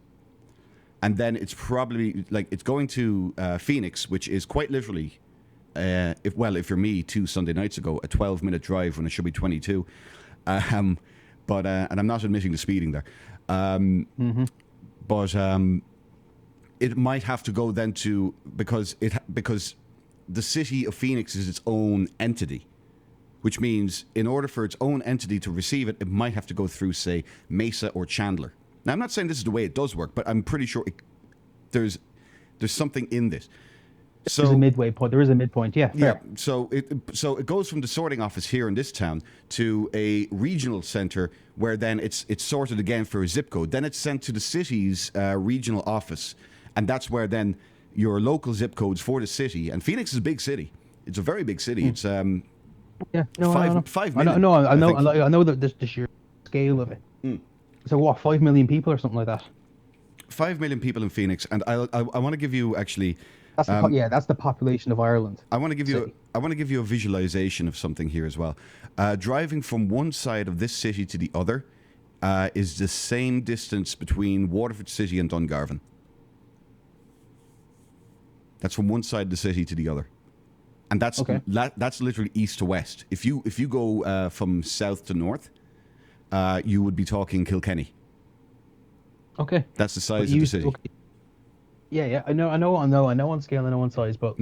And then it's probably, it's going to Phoenix, which is quite literally, if you're me 2 Sunday nights ago, a 12-minute drive when it should be 22. And I'm not admitting to speeding there. But it might have to go then to because the city of Phoenix is its own entity, which means in order for its own entity to receive it, it might have to go through, say, Mesa or Chandler. Now, I'm not saying this is the way it does work, but I'm pretty sure there's something in this. There's a midway point. There is a midpoint. Yeah. Fair. Yeah. So it goes from the sorting office here in this town to a regional centre where then it's sorted again for a zip code. Then it's sent to the city's regional office, and that's where then your local zip codes for the city. And Phoenix is a big city. It's a very big city. It's Yeah. No. 5 million. I know that the sheer scale of it. So what? 5 million people or something like that. 5 million people in Phoenix, and I want to give you actually. That's the population of Ireland. I want to give you a visualization of something here as well. Driving from one side of this city to the other is the same distance between Waterford City and Dungarvan. That's from one side of the city to the other, and that's literally east to west. If you go from south to north, you would be talking Kilkenny. Okay, that's the size of the city. Okay. Yeah, I know on scale, I know on size, but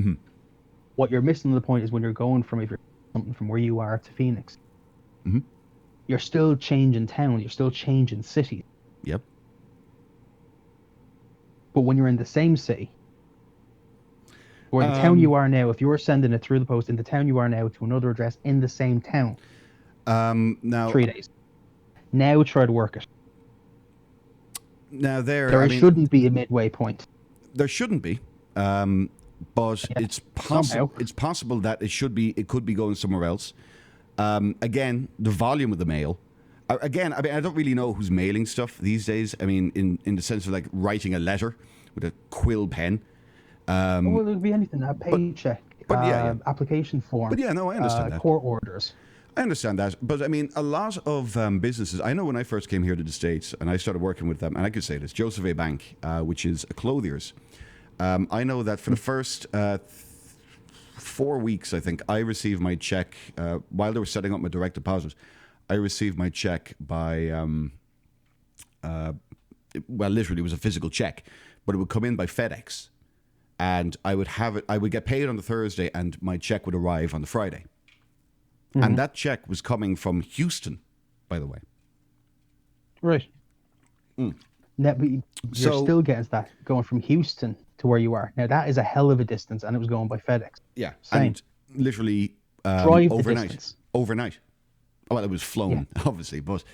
what you're missing the point is when you're going from where you are to Phoenix, you're still changing town, you're still changing city. Yep. But when you're in the same city, or the town you are now, if you were sending it through the post in the town you are now to another address in the same town, now 3 days. Now try to work it. Now there shouldn't be a midway point. There shouldn't be, but it's possible. It's possible that it could be going somewhere else. Again, the volume of the mail. Again, I mean, I don't really know who's mailing stuff these days. I mean, in the sense of like writing a letter with a quill pen. Well, it could be anything. A paycheck, application form. But yeah, no, I understand that. Court orders. I understand that, but I mean, a lot of businesses. I know when I first came here to the States and I started working with them, and I could say this, Joseph A. Bank, which is a clothier's. I know that for the first 4 weeks, I think, I received my check while they were setting up my direct deposit. I received my check by, literally, it was a physical check, but it would come in by FedEx, and I would have it. I would get paid on the Thursday, and my check would arrive on the Friday. And that check was coming from Houston, by the way. Right. Now, but you're still getting that going from Houston to where you are. Now, that is a hell of a distance, and it was going by FedEx. Yeah. Same. And literally Drive overnight. The distance. Overnight. Well, it was flown, obviously, but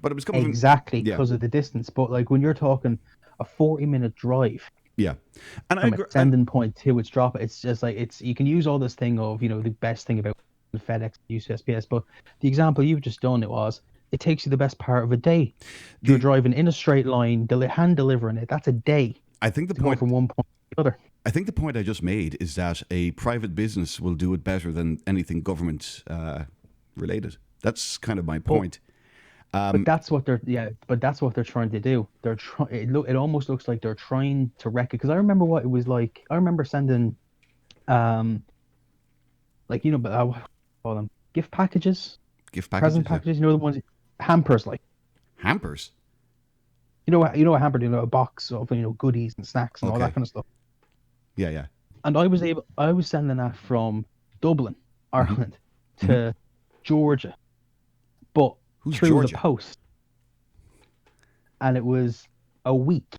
it was coming exactly because of the distance. But like when you're talking a 40-minute drive. Yeah, and from its sending point to its drop, it's just like you can use all this thing of the best thing about FedEx, USPS, but the example you've just done, it takes you the best part of a day. You're driving in a straight line, hand delivering it. That's a day. I think the point from one point to the other. I think the point I just made is that a private business will do it better than anything government related. That's kind of my point. But that's what they're trying to do. It almost looks like they're trying to wreck it. Because I remember what it was like. I remember sending, call them gift packages, present packages. The ones, hampers, like hampers. You know a hamper, a box of goodies and snacks and all that kind of stuff. Yeah. And I was sending that from Dublin, Ireland, to Georgia, but through Georgia? The post, and it was a week,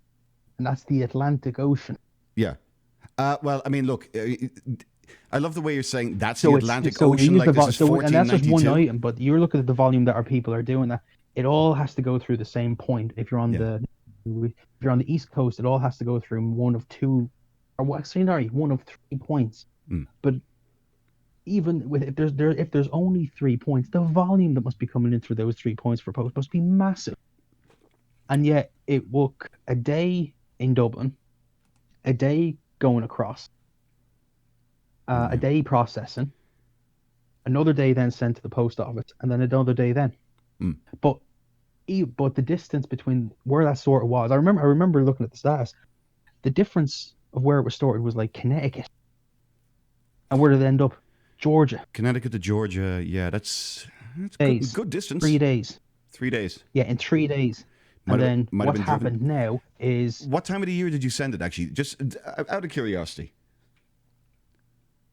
and that's the Atlantic Ocean. Yeah. Well, I mean, look. I love the way you're saying that's the Atlantic Ocean. Like this is 1492. And that's just one item, but you're looking at the volume that our people are doing. That it all has to go through the same point. If you're on the East Coast, it all has to go through one of 3 points. But even with if there's only 3 points, the volume that must be coming in through those 3 points for post must be massive. And yet it took a day in Dublin, a day going across. A day processing, another day then sent to the post office, and then another day then. But the distance between where that sorted was, I remember looking at the stats. The difference of where it was sorted was like Connecticut, and where did it end up? Georgia. Connecticut to Georgia, yeah, that's good distance. 3 days. 3 days. Yeah, in 3 days. And then what happened now is... What time of the year did you send it, actually? Just out of curiosity.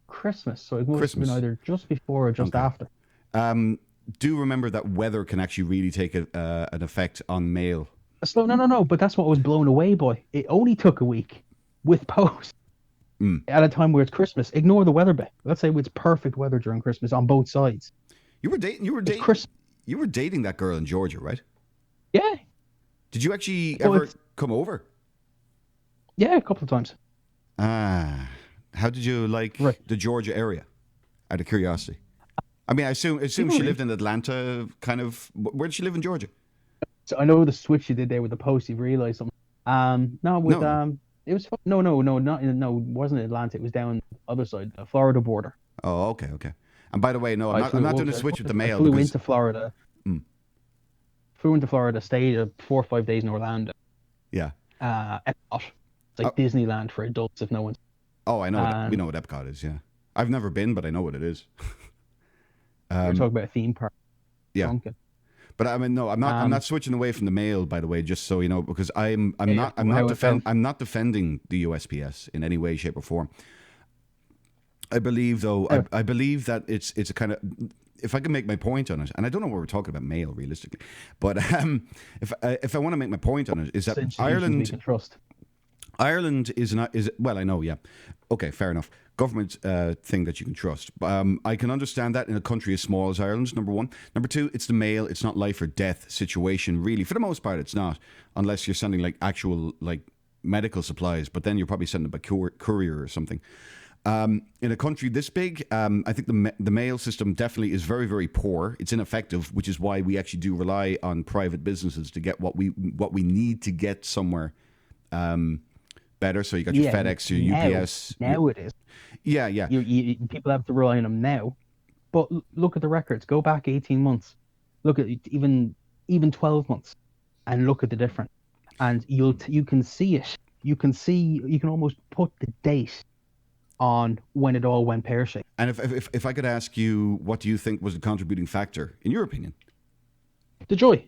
Christmas, so it must have been either just before or just after. Do remember that weather can actually really take an effect on mail. So no, but that's what I was blown away by. It only took a week with post. at a time where it's Christmas. Ignore the weather bit. Let's say it's perfect weather during Christmas on both sides. You were dating that girl in Georgia, right? Yeah. Did you actually ever come over? Yeah, a couple of times. How did you like the Georgia area? Out of curiosity. I mean, I assume she lived in Atlanta, kind of. Where did she live in Georgia? So I know the switch you did there with the post. You've realised something. It was it wasn't Atlanta. It was down the other side, the Florida border. Oh, okay. And by the way, no, I'm not doing a switch with the mail. I flew into Florida. Flew into Florida, stayed 4 or 5 days in Orlando. Yeah. Epcot. It's like Disneyland for adults if no one's. Oh, I know. We know what Epcot is. Yeah, I've never been, but I know what it is. We're talking about a theme park. Yeah. Pumpkin. But I mean, no, I'm not switching away from the mail, by the way, just so you know, because I'm not defending the USPS in any way, shape, or form. I believe, though, I believe that it's a kind of, if I can make my point on it, and I don't know what we're talking about mail realistically, but if I want to make my point on it, is that Ireland is well, I know, yeah, okay, fair enough. Government thing that you can trust. I can understand that in a country as small as Ireland, number one. Number two, it's the mail. It's not life or death situation, really. For the most part, it's not, unless you're sending like actual like medical supplies. But then you're probably sending it by courier or something. In a country this big, I think the mail system definitely is very, very poor. It's ineffective, which is why we actually do rely on private businesses to get what we need to get somewhere better. So you got your FedEx, your UPS. Now it is. Yeah. People have to rely on them now. But look at the records. Go back 18 months. Look at even 12 months, and look at the difference. And you can see it. You can almost put the date on when it all went pear-shaped. And if I could ask you, what do you think was the contributing factor, in your opinion? The joy.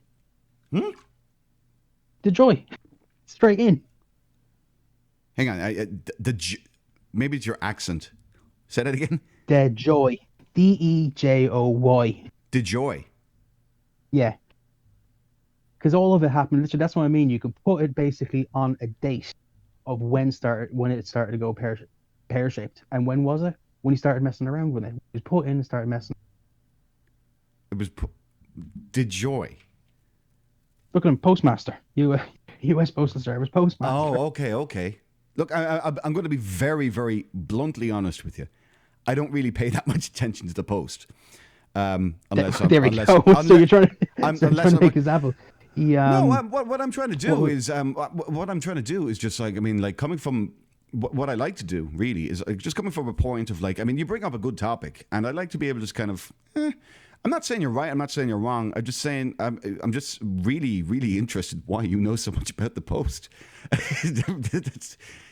The joy. Straight in. Hang on. Maybe it's your accent. Say that again. The joy. DEJOY. The joy. Yeah. Because all of it happened. Literally, that's what I mean. You could put it basically on a date of when it started to go pear-shaped. And when was it? When he started messing around with it. He was put in and started messing. It was the joy. Look at him, postmaster. U.S. Postal Service postmaster. Oh, okay. Look, I'm going to be very, very bluntly honest with you. I don't really pay that much attention to the post. Unless there we go. So you're trying to make example. What I'm trying to do is just like, I mean, like coming from what I like to do really is like just coming from a point of like, I mean, you bring up a good topic, and I like to be able to just kind of. I'm not saying you're right. I'm not saying you're wrong. I'm just saying I'm just really, really interested why you know so much about the post.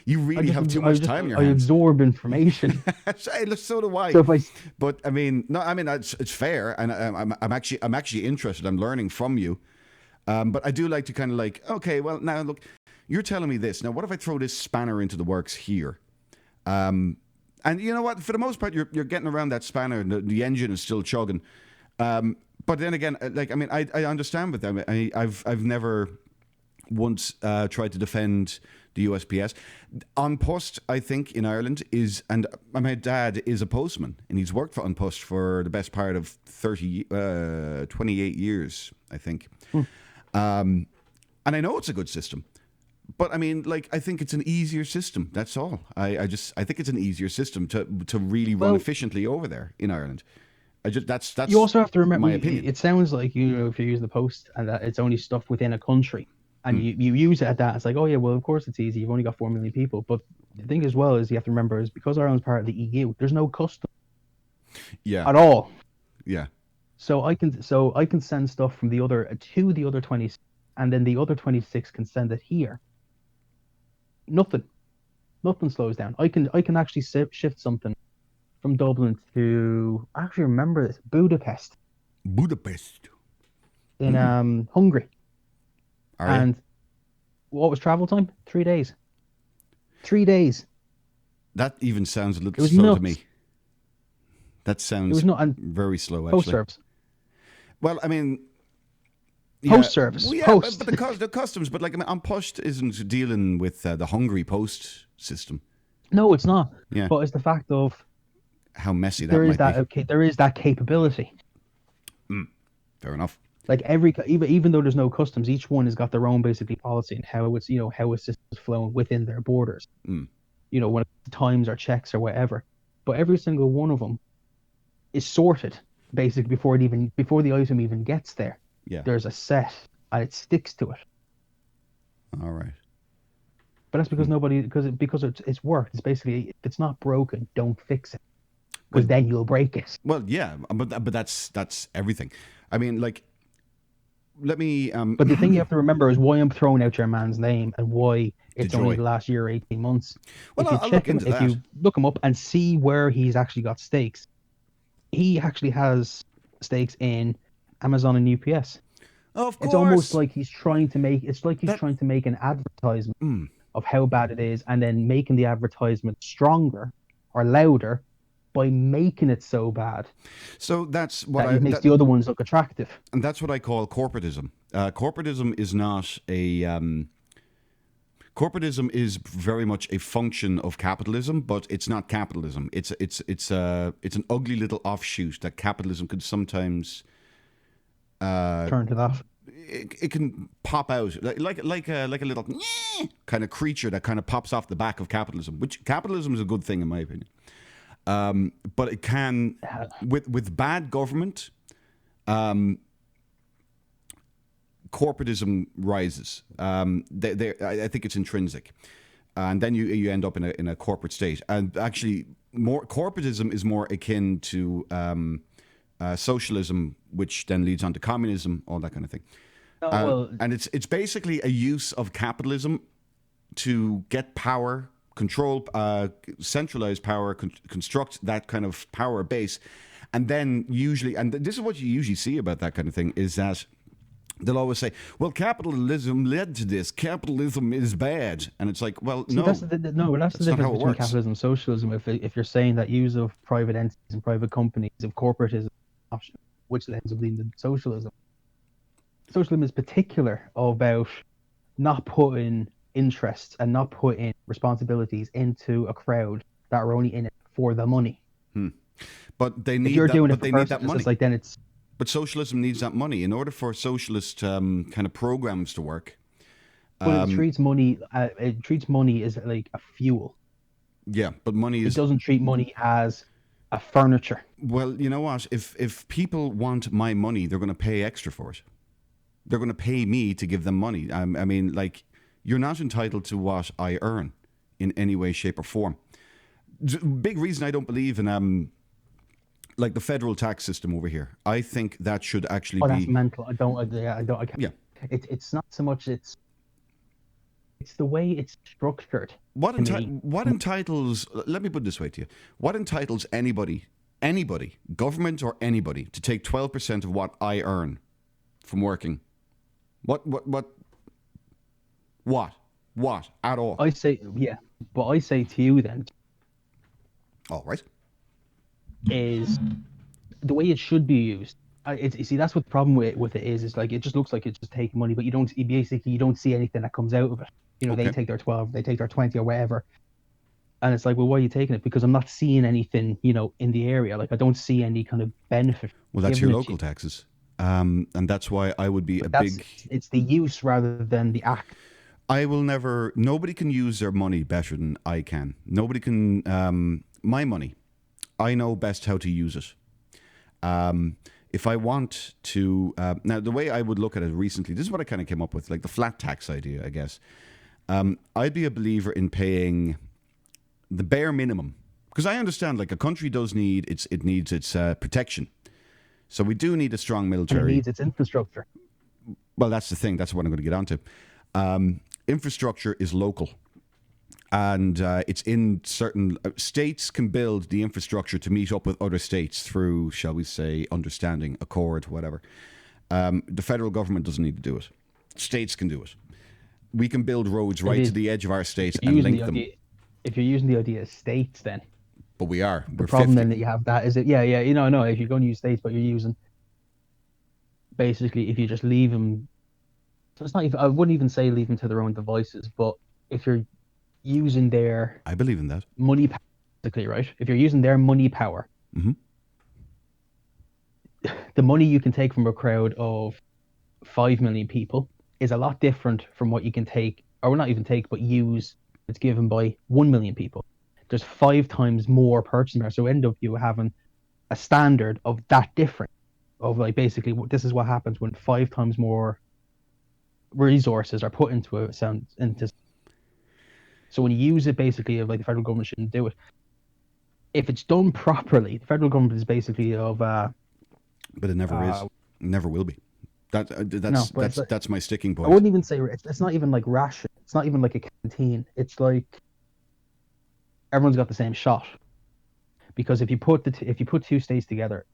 You really have too much time in your hands. I absorb information. So do I. But I mean, no, I mean it's fair, and I'm actually interested. I'm learning from you. But I do like to kind of like, okay, well now look, you're telling me this. Now what if I throw this spanner into the works here? And you know what? For the most part, you're getting around that spanner, and the engine is still chugging. But then again, like I mean, I understand with them. I've never once tried to defend the USPS. An Post, I think, in Ireland is, and my dad is a postman, and he's worked for An Post for the best part of 28 years, I think. And I know it's a good system. But I mean, like, I think it's an easier system. That's all. I think it's an easier system to really run efficiently over there in Ireland. That's you also have to remember, my opinion. It sounds like, if you use the post and that it's only stuff within a country, and you use it at that, it's like, oh yeah, well of course it's easy. You've only got 4 million people. But the thing as well is you have to remember is because Ireland's part of the EU, there's no custom. Yeah. At all. Yeah. So I can send stuff from to the other 26, and then the other 26 can send it here. Nothing slows down. I can actually shift something from Dublin to, I actually remember this, Budapest in Hungary. And what was travel time? 3 days. 3 days. That even sounds a little slow to me. That sounds very slow, actually. Post service. Well, I mean, post service. Well, yeah, post. But the customs. But like, I mean, An Post isn't dealing with the Hungary post system. No, it's not. Yeah. But it's the fact of how messy that there is might that be. there is that capability. Fair enough. Like even though there's no customs, each one has got their own basically policy and how it's how a system is flowing within their borders. When it times or checks or whatever. But every single one of them is sorted basically before the item even gets there. Yeah. There's a set and it sticks to it. All right. But that's because because it's worked. It's basically, if it's not broken, don't fix it, because then you'll break it. Well, yeah, but that's everything. I mean, like, let me. But the thing you have to remember is why I'm throwing out your man's name and why it's only the last year, 18 months. Well, if you look him up and see where he's actually got stakes, he actually has stakes in Amazon and UPS. Of course. It's almost like he's trying to make. It's like he's trying to make an advertisement of how bad it is, and then making the advertisement stronger or louder by making it so bad. So that's what it makes the other ones look attractive. And that's what I call corporatism. Corporatism is not a. Corporatism is very much a function of capitalism, but it's not capitalism. It's an ugly little offshoot that capitalism could sometimes turn to that. It can pop out like a little kind of creature that kind of pops off the back of capitalism, which capitalism is a good thing in my opinion. But it can, with bad government, corporatism rises. I think it's intrinsic, and then you end up in a corporate state. And actually, corporatism is more akin to socialism, which then leads on to communism, all that kind of thing. And it's basically a use of capitalism to get power, control, centralize power, construct that kind of power base, and then usually, and this is what you usually see about that kind of thing, is that they'll always say, well, capitalism led to this. Capitalism is bad. And it's like, well, no. That's the difference between capitalism and socialism. If you're saying that use of private entities and private companies, of corporatism, which ends up leading to socialism. Socialism is particular about not putting interests and not putting responsibilities into a crowd that are only in it for the money. But they need if you're that, doing but it for they purpose, need that money. it's like then it's. But socialism needs that money in order for socialist kind of programs to work. But it treats money. It treats money as like a fuel. Yeah, but money is. It doesn't treat money as a furniture. Well, you know what? If people want my money, they're going to pay extra for it. They're going to pay me to give them money. I mean, like, you're not entitled to what I earn in any way, shape, or form. Big reason I don't believe in like the federal tax system over here. I think that should actually be. That's mental. I can't. Yeah. It's not so much. It's the way it's structured. What entitles? Let me put it this way to you. What entitles anybody, government or anybody, to take 12% of what I earn from working? What at all? I say, yeah, but I say to you then. All right. Is the way it should be used. You see, that's what the problem with it is like it just looks like it's just taking money, but you don't see anything that comes out of it. They take their 12, they take their 20 or whatever, and it's like, well, why are you taking it? Because I'm not seeing anything, in the area. Like I don't see any kind of benefit. Well, that's your local taxes, and that's why I would be big. It's the use rather than the act. Nobody can use their money better than I can. Nobody can. My money, I know best how to use it. If I want to, now the way I would look at it recently, this is what I kind of came up with, like the flat tax idea, I guess. I'd be a believer in paying the bare minimum, because I understand like a country does need its protection. So we do need a strong military. And it needs its infrastructure. Well, that's the thing. That's what I'm going to get onto. Infrastructure is local. And it's in certain states can build the infrastructure to meet up with other states through, shall we say, understanding, accord, whatever. The federal government doesn't need to do it. States can do it. We can build roads right to the edge of our states and link them. If you're using the idea of states, then. But we are. The problem then that you have that is it. Yeah. No. If you're going to use states, but you're using. Basically, if you just leave them. So it's not even. I wouldn't even say leave them to their own devices, but if you're using their I believe in that. money power, basically, right? If you're using their money power, the money you can take from a crowd of 5 million people is a lot different from what you can take, or not even take, but use. It's given by 1 million people. There's 5 times more purchasing power. So end up you having a standard of that different. Of like basically, this is what happens when 5 times more resources are put into a sound into. So when you use it, basically, of like the federal government shouldn't do it. If it's done properly, the federal government is basically of. But it never is. Never will be. That's my sticking point. I wouldn't even say it's not even like ration. It's not even like a canteen. It's like everyone's got the same shot. Because if you put two states together,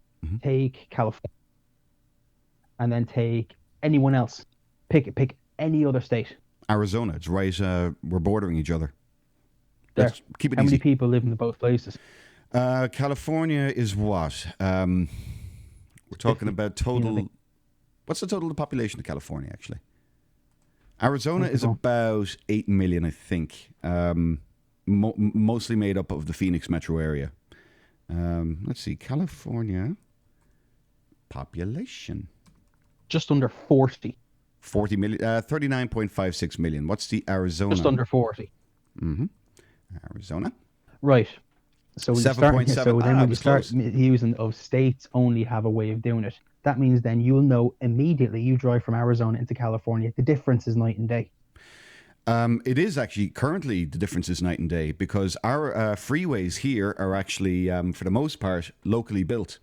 take California, and then take anyone else, pick any other state. Arizona, it's right. We're bordering each other. Keep it How easy. many people live in both places? California is what? We're talking about total. What's the total population of California, actually? Arizona is about 8 million, I think. Mostly made up of the Phoenix metro area. Let's see, California population. Just under 40. 40 million, 39.56 million. What's the Arizona? Just under 40. Arizona. Right. So when 7.7. when you start using of states only have a way of doing it, that means then you'll know immediately you drive from Arizona into California. The difference is night and day. It is actually currently the difference is night and day because our freeways here are actually, for the most part, locally built.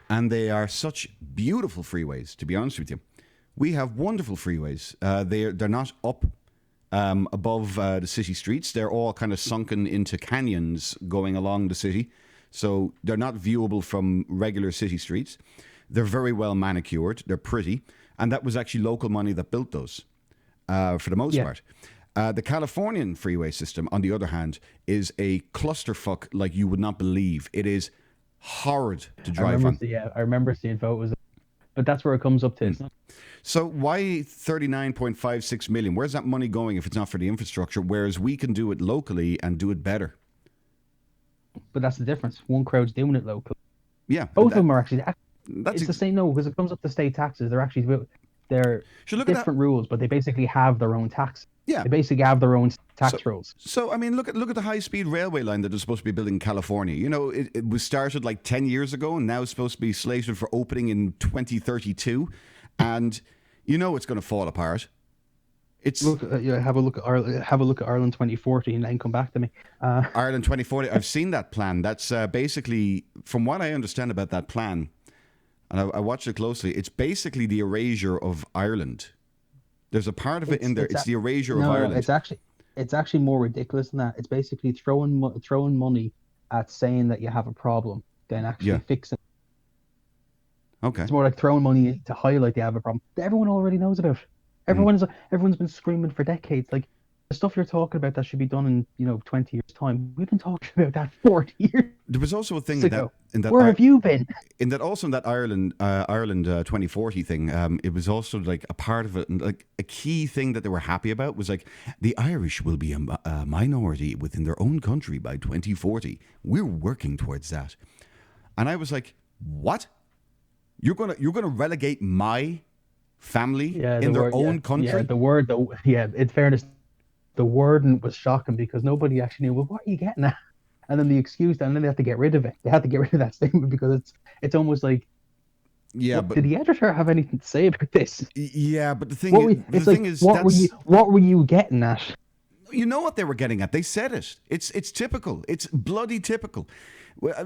And they are such beautiful freeways, to be honest with you. We have wonderful freeways. They're not up above the city streets. They're all kind of sunken into canyons going along the city. So they're not viewable from regular city streets. They're very well manicured. They're pretty. And that was actually local money that built those for the most part. The Californian freeway system, on the other hand, is a clusterfuck like you would not believe. It is horrid to drive on. I remember seeing photos. But that's where it comes up to. So why 39.56 million? Where's that money going if it's not for the infrastructure? Whereas we can do it locally and do it better. But that's the difference. One crowd's doing it locally. Yeah. Both of them are actually. It's the same, because it comes up to state taxes. They're different rules, but they basically have their own tax. Yeah. They basically have their own tax rules. So, I mean, look at the high-speed railway line that is supposed to be building in California. You know, it was started like 10 years ago, and now it's supposed to be slated for opening in 2032. And you know it's going to fall apart. Have a look at Ireland 2040 and then come back to me. Ireland 2040. I've seen that plan. That's basically, from what I understand about that plan, and I watched it closely, it's basically the erasure of Ireland. There's a part of it in there. It's the erasure of Ireland. It's actually more ridiculous than that. It's basically throwing money at saying that you have a problem than actually fixing it. Okay. It's more like throwing money to highlight you have a problem that everyone already knows about. Everyone's been screaming for decades. Like the stuff you're talking about that should be done in 20 years' time. We've been talking about that 40 years. There was also a thing in that where have you been? In that also in that Ireland 2040 thing, it was also like a part of it, and like a key thing that they were happy about was like the Irish will be a minority within their own country by 2040. We're working towards that, and I was like, what? You're gonna relegate my family in their own country? Yeah, in fairness, the wording was shocking because nobody actually knew, well, what are you getting at? And then the excuse, and then they had to get rid of it. They had to get rid of that statement because it's almost like, but did the editor have anything to say about this? Yeah, but the thing is, what were you getting at? You know what they were getting at. They said it. It's typical. It's bloody typical.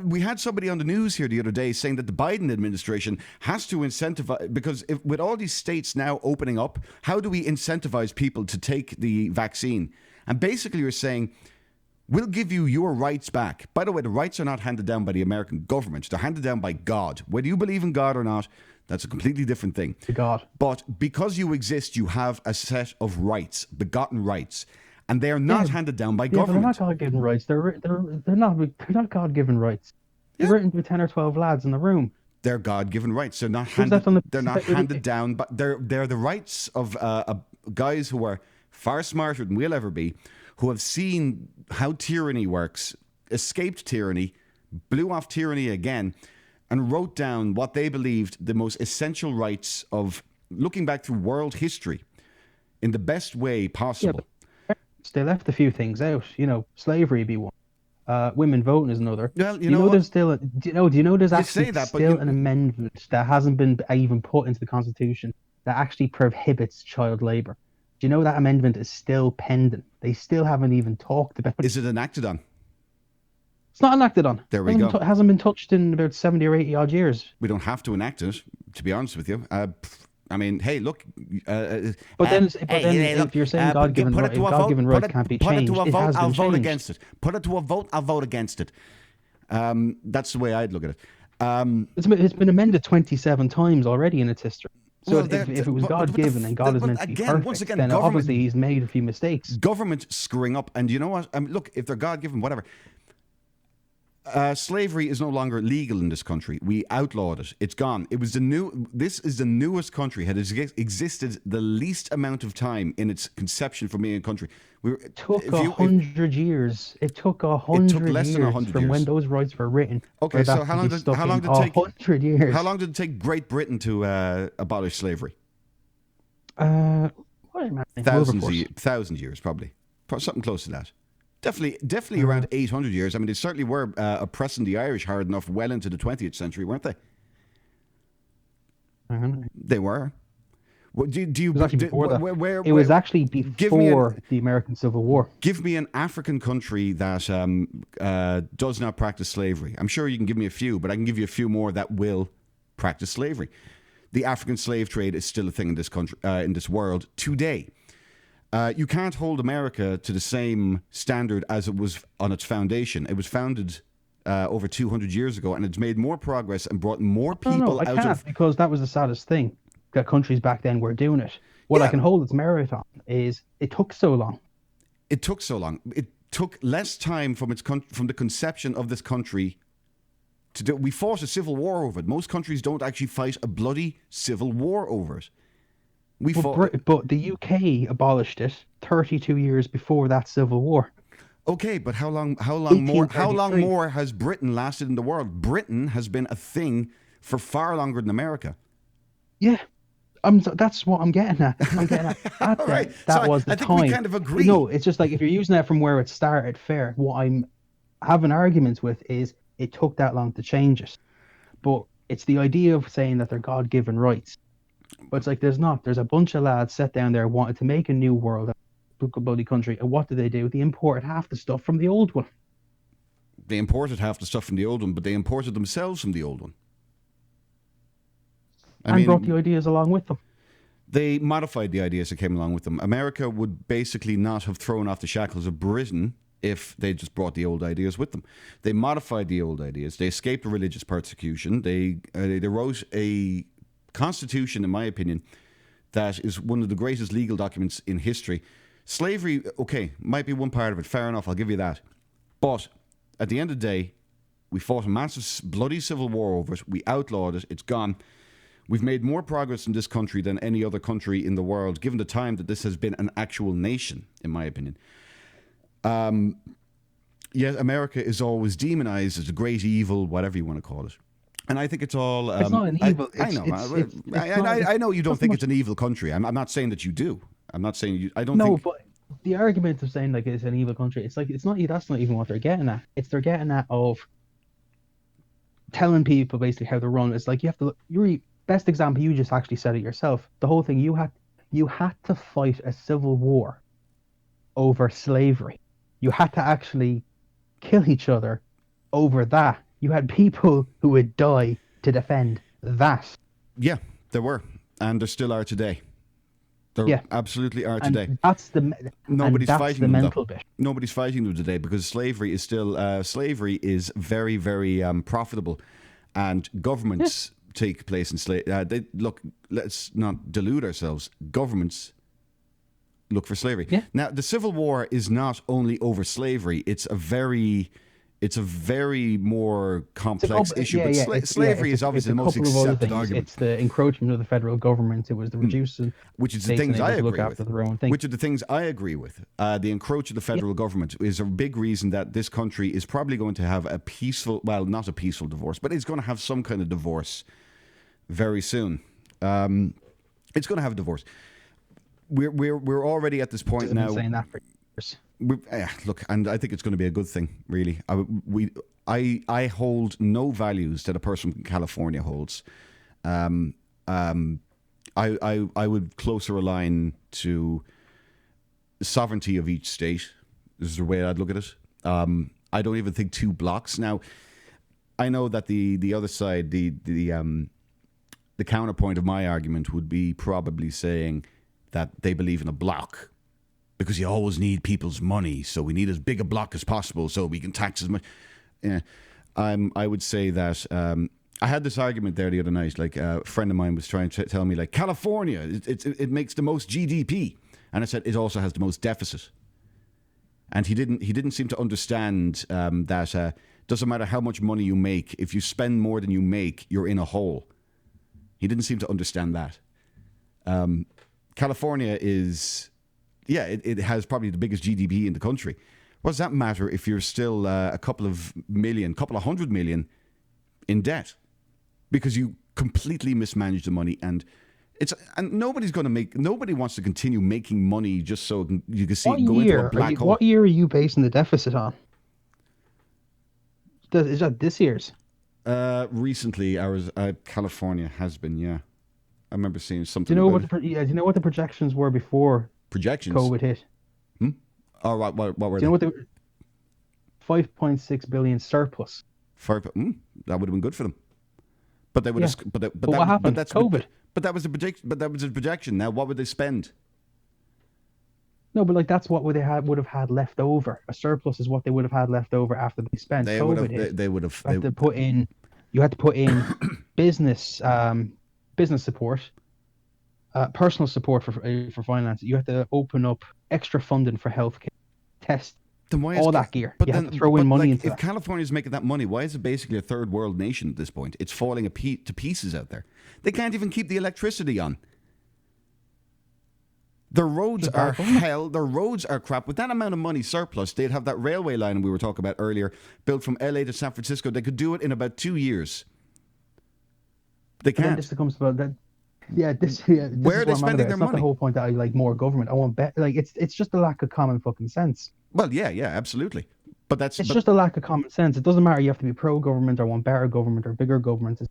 We had somebody on the news here the other day saying that the Biden administration has to incentivize, because with all these states now opening up, how do we incentivize people to take the vaccine? And basically you're saying, we'll give you your rights back. By the way, the rights are not handed down by the American government. They're handed down by God. Whether you believe in God or not, that's a completely different thing. To God. But because you exist, you have a set of rights, begotten rights. And they are not handed down by government. They're not God-given rights. They're not God-given rights. They're written with 10 or 12 lads in the room. They're God-given rights. They're not handed down, but they're the rights of guys who are far smarter than we'll ever be, who have seen how tyranny works, escaped tyranny, blew off tyranny again, and wrote down what they believed the most essential rights of looking back through world history in the best way possible. Yeah, but they left a few things out. Slavery be one. Women voting is another. Well, you know there's still do you know there's actually an amendment that hasn't been even put into the Constitution that actually prohibits child labour. Do you know that amendment is still pending? They still haven't even talked about it. Is it enacted on? It's not enacted on. There we go. It hasn't been touched in about 70 or 80 odd years. We don't have to enact it, to be honest with you. I mean, hey, look. But then if you're saying God-given rights can't be changed, it has been I'll vote changed. against it. Put it to a vote, I'll vote against it. That's the way I'd look at it. It's been amended 27 times already in its history. So if it was God-given and God is meant to be perfect, then obviously he's made a few mistakes. Government screwing up. And you know what? Look, if they're God-given, whatever. Slavery is no longer legal in this country. We outlawed it. It's gone. This is the newest country. Had existed the least amount of time in its conception for being a country. It took 100 years. It took 100 less years than 100 from years. when those rights were written. Okay, so how long did it take? 100 years. How long did it take Great Britain to abolish slavery? Thousands years, probably. Something close to that. Definitely around 800 years. I mean, they certainly were oppressing the Irish hard enough well into the 20th century, weren't they? They were. It was actually before that. It was actually before the American Civil War. Give me an African country that does not practice slavery. I'm sure you can give me a few, but I can give you a few more that will practice slavery. The African slave trade is still a thing in this country, in this world today. You can't hold America to the same standard as it was on its foundation. It was founded over 200 years ago, and it's made more progress and brought more people out of... because that was the saddest thing, that countries back then were doing it. What I can hold its merit on is it took so long. It took so long. It took less time from the conception of this country to do... We fought a civil war over it. Most countries don't actually fight a bloody civil war over it. But the UK abolished it 32 years before that civil war. Okay, but how long more has Britain lasted in the world? Britain has been a thing for far longer than America. Yeah, that's what I'm getting at. Right. That was the time. I think we kind of agree. No, it's just like if you're using that from where it started, fair. What I'm having arguments with is it took that long to change it. But it's the idea of saying that they're God-given rights. But it's like there's not. There's a bunch of lads sat down there wanted to make a new world, a bloody country. And what do? They imported half the stuff from the old one. They imported half the stuff from the old one, but they imported themselves from the old one. I mean, brought the ideas along with them. They modified the ideas that came along with them. America would basically not have thrown off the shackles of Britain if they just brought the old ideas with them. They modified the old ideas. They escaped religious persecution. They wrote a constitution, in my opinion, that is one of the greatest legal documents in history. Slavery, okay, might be one part of it. Fair enough, I'll give you that. But at the end of the day, we fought a massive bloody civil war over it. We outlawed it. It's gone. We've made more progress in this country than any other country in the world, given the time that this has been an actual nation, in my opinion. Yet America is always demonized as a great evil, whatever you want to call it. And I think it's all... it's not an evil... I know you don't think it's an evil country. I'm not saying that you do. I'm not saying you... I don't think... No, but the argument of saying like it's an evil country, it's like it's not. That's not even what they're getting at. They're getting at of telling people basically how to run. It's like you have to look... Your best example, you just actually said it yourself. The whole thing, you had to fight a civil war over slavery. You had to actually kill each other over that. You had people who would die to defend that. Yeah, there were. And there still are today. There absolutely are today. And that's Nobody's fighting them, mental bit. Nobody's fighting them today because slavery is still... slavery is very, very profitable. And governments take place in slavery. Look, let's not delude ourselves. Governments look for slavery. Yeah. Now, the Civil War is not only over slavery. It's a very... It's a very more complex issue, but slavery is obviously the most accepted argument. It's the encroachment of the federal government. It was the reducing, which is the things I agree with. Thing. Which are the things I agree with. The encroach of the federal government is a big reason that this country is probably going to have a peaceful, well, not a peaceful divorce, but it's going to have some kind of divorce very soon. It's going to have a divorce. We're already at this point now. Saying that for years. Look, and I think it's going to be a good thing, really. I hold no values that a person from California holds. I would closer align to the sovereignty of each state. This is the way I'd look at it. I don't even think 2 blocks. Now, I know that the other side, the counterpoint of my argument would be probably saying that they believe in a block. Because you always need people's money, so we need as big a block as possible so we can tax as much. Yeah, I would say that I had this argument there the other night. Like a friend of mine was trying to tell me, like, California, it makes the most GDP, and I said it also has the most deficit. And he didn't seem to understand that doesn't matter how much money you make, if you spend more than you make, you're in a hole. He didn't seem to understand that. California is. Yeah, it has probably the biggest GDP in the country. What does that matter if you're still a couple of hundred million in debt? Because you completely mismanage the money, and nobody wants to continue making money just so you can see it go into a black hole. What year are you basing the deficit on? Is that this year's? Recently, California has been, yeah. I remember seeing something. Do you know what the projections were before? Projections. COVID hit. Oh, right. What were they? Do you know what 5.6 billion surplus. That would have been good for them. But they would have. But what happened? That's COVID. But that was the prediction. But that was a projection. Now, what would they spend? No, but that's what would have had left over. A surplus is what they would have had left over after they spent. They would have. You had to put in business support. Personal support for finance. You have to open up extra funding for healthcare, test all that gear. But you have to throw in money into that. If California's making that money, why is it basically a third world nation at this point? It's falling to pieces out there. They can't even keep the electricity on. Their roads are hell. Their roads are crap. With that amount of money surplus, they'd have that railway line we were talking about earlier, built from LA to San Francisco. They could do it in about 2 years. They can't. This becomes about that. Yeah, where are they spending their money? Not the whole point that I like more government. I want it's just a lack of common fucking sense. Well, yeah, absolutely. But just a lack of common sense. It doesn't matter. You have to be pro-government or want better government or bigger government.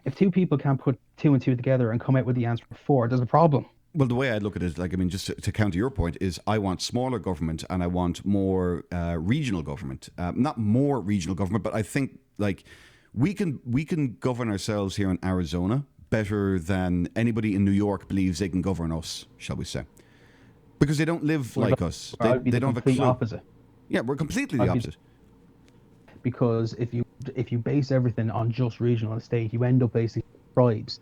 If 2 people can't put 2 and 2 together and come out with the answer 4, there's a problem. Well, the way I look at it is, just to counter your point, is I want smaller government and I want more regional government. Not more regional government, but I think we can govern ourselves here in Arizona better than anybody in New York believes they can govern us, shall we say? Because they don't live like us. They don't have a clue. Opposite. Yeah, we're completely the opposite. Because if you base everything on just regional and state, you end up basically tribes,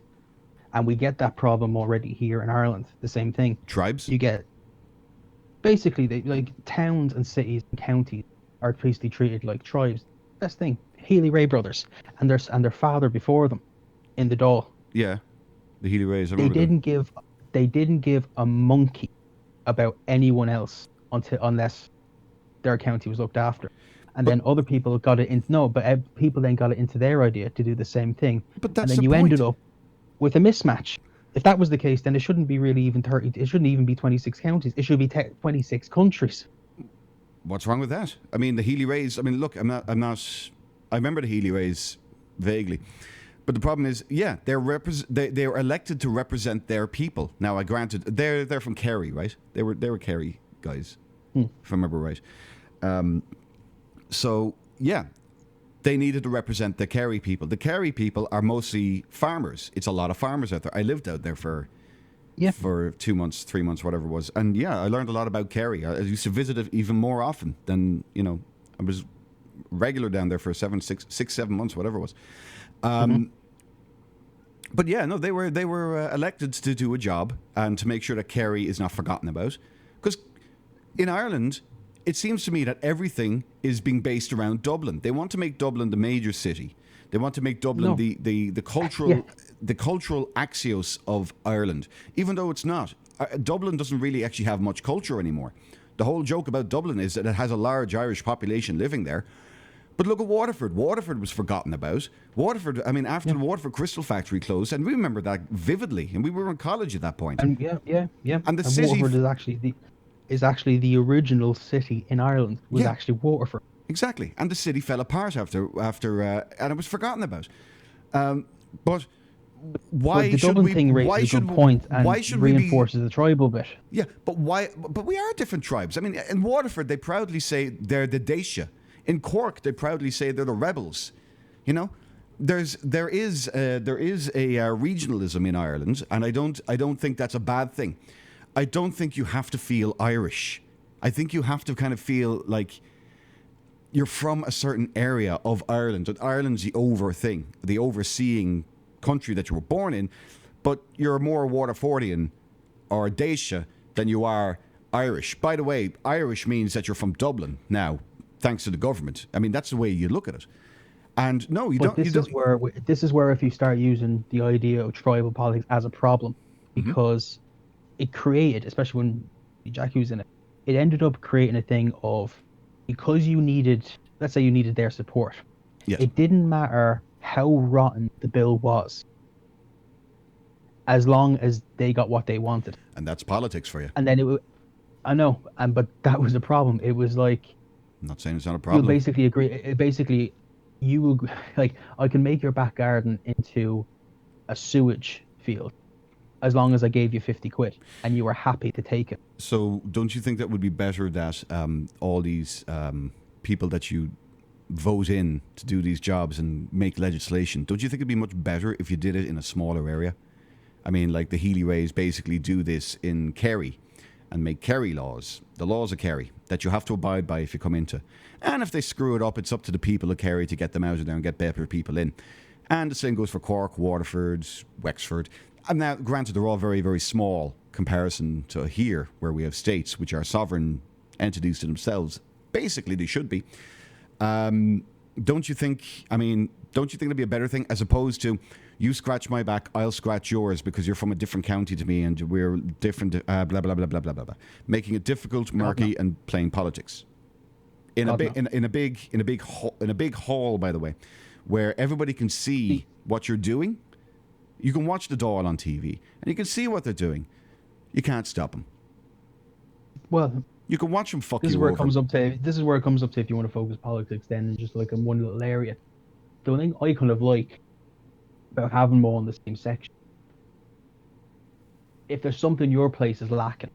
and we get that problem already here in Ireland. The same thing. Tribes. You get basically towns and cities and counties are basically treated like tribes. Best thing, Healy-Rae brothers and their father before them in the Dáil. Yeah, the Healy-Raes. They didn't give a monkey about anyone else unless their county was looked after, and then other people got it into people then got it into their idea to do the same thing. But that's and then you ended up with a mismatch. If that was the case, then it shouldn't be really even 30. It shouldn't even be 26 counties. It should be 26 countries. What's wrong with that? I mean, the Healy-Raes. I mean, look, I'm not. I remember the Healy-Raes vaguely. But the problem is, yeah, they're elected to represent their people. Now, I granted they're from Kerry, right? They were Kerry guys, if I remember right. So yeah, they needed to represent the Kerry people. The Kerry people are mostly farmers. It's a lot of farmers out there. I lived out there for 2 months, 3 months, whatever it was, and yeah, I learned a lot about Kerry. I used to visit it even more often than I was regular down there for 7 months, whatever it was. But yeah, no, they were elected to do a job and to make sure that Kerry is not forgotten about. Because in Ireland, it seems to me that everything is being based around Dublin. They want to make Dublin the major city. They want to make Dublin the cultural the cultural axios of Ireland, even though it's not. Dublin doesn't really actually have much culture anymore. The whole joke about Dublin is that it has a large Irish population living there. But look at Waterford. Waterford was forgotten about. Waterford, I mean, after the Waterford Crystal Factory closed, and we remember that vividly, and we were in college at that point. And And the city Waterford is actually the original city in Ireland. Was actually Waterford. Exactly, and the city fell apart after, and it was forgotten about. But why should we? Why should point and why should reinforces the tribal bit? Yeah, but why? But we are different tribes. I mean, in Waterford, they proudly say they're the Dacia. In Cork, they proudly say they're the rebels. You know, there is a regionalism in Ireland, and I don't think that's a bad thing. I don't think you have to feel Irish. I think you have to kind of feel like you're from a certain area of Ireland. And Ireland's the overseeing country that you were born in, but you're more Waterfordian or Dacia than you are Irish. By the way, Irish means that you're from Dublin now, thanks to the government. I mean, that's the way you look at it. And no, you don't. This is where if you start using the idea of tribal politics as a problem, because it created, especially when Jackie was in it, it ended up creating a thing of, because you needed, let's say you needed their support. Yes. It didn't matter how rotten the bill was, as long as they got what they wanted. And that's politics for you. And then I know, but that was the problem. It was like, I'm not saying it's not a problem. You basically agree. Basically, you will, like, I can make your back garden into a sewage field as long as I gave you 50 quid and you were happy to take it. So don't you think that would be better that all these people that you vote in to do these jobs and make legislation, don't you think it'd be much better if you did it in a smaller area? I mean, like the Healy Rays basically do this in Kerry and make Kerry laws, the laws of Kerry, that you have to abide by if you come into. And if they screw it up, it's up to the people of Kerry to get them out of there and get better people in. And the same goes for Cork, Waterford, Wexford. And now, granted, they're all very, very small comparison to here, where we have states which are sovereign entities to themselves. Basically, they should be. Don't you think it'd be a better thing, as opposed to you scratch my back, I'll scratch yours because you're from a different county to me and we're different, blah, blah, blah, blah, blah, blah, blah. Making it difficult, murky, and playing politics. In a big hall, by the way, where everybody can see what you're doing. You can watch the Dáil on TV and you can see what they're doing. You can't stop them. Well, you can watch them fuck this you is where over. This is where it comes up to if you want to focus politics then just like in one little area. The thing I kind of like about having them all in the same section, if there's something your place is lacking,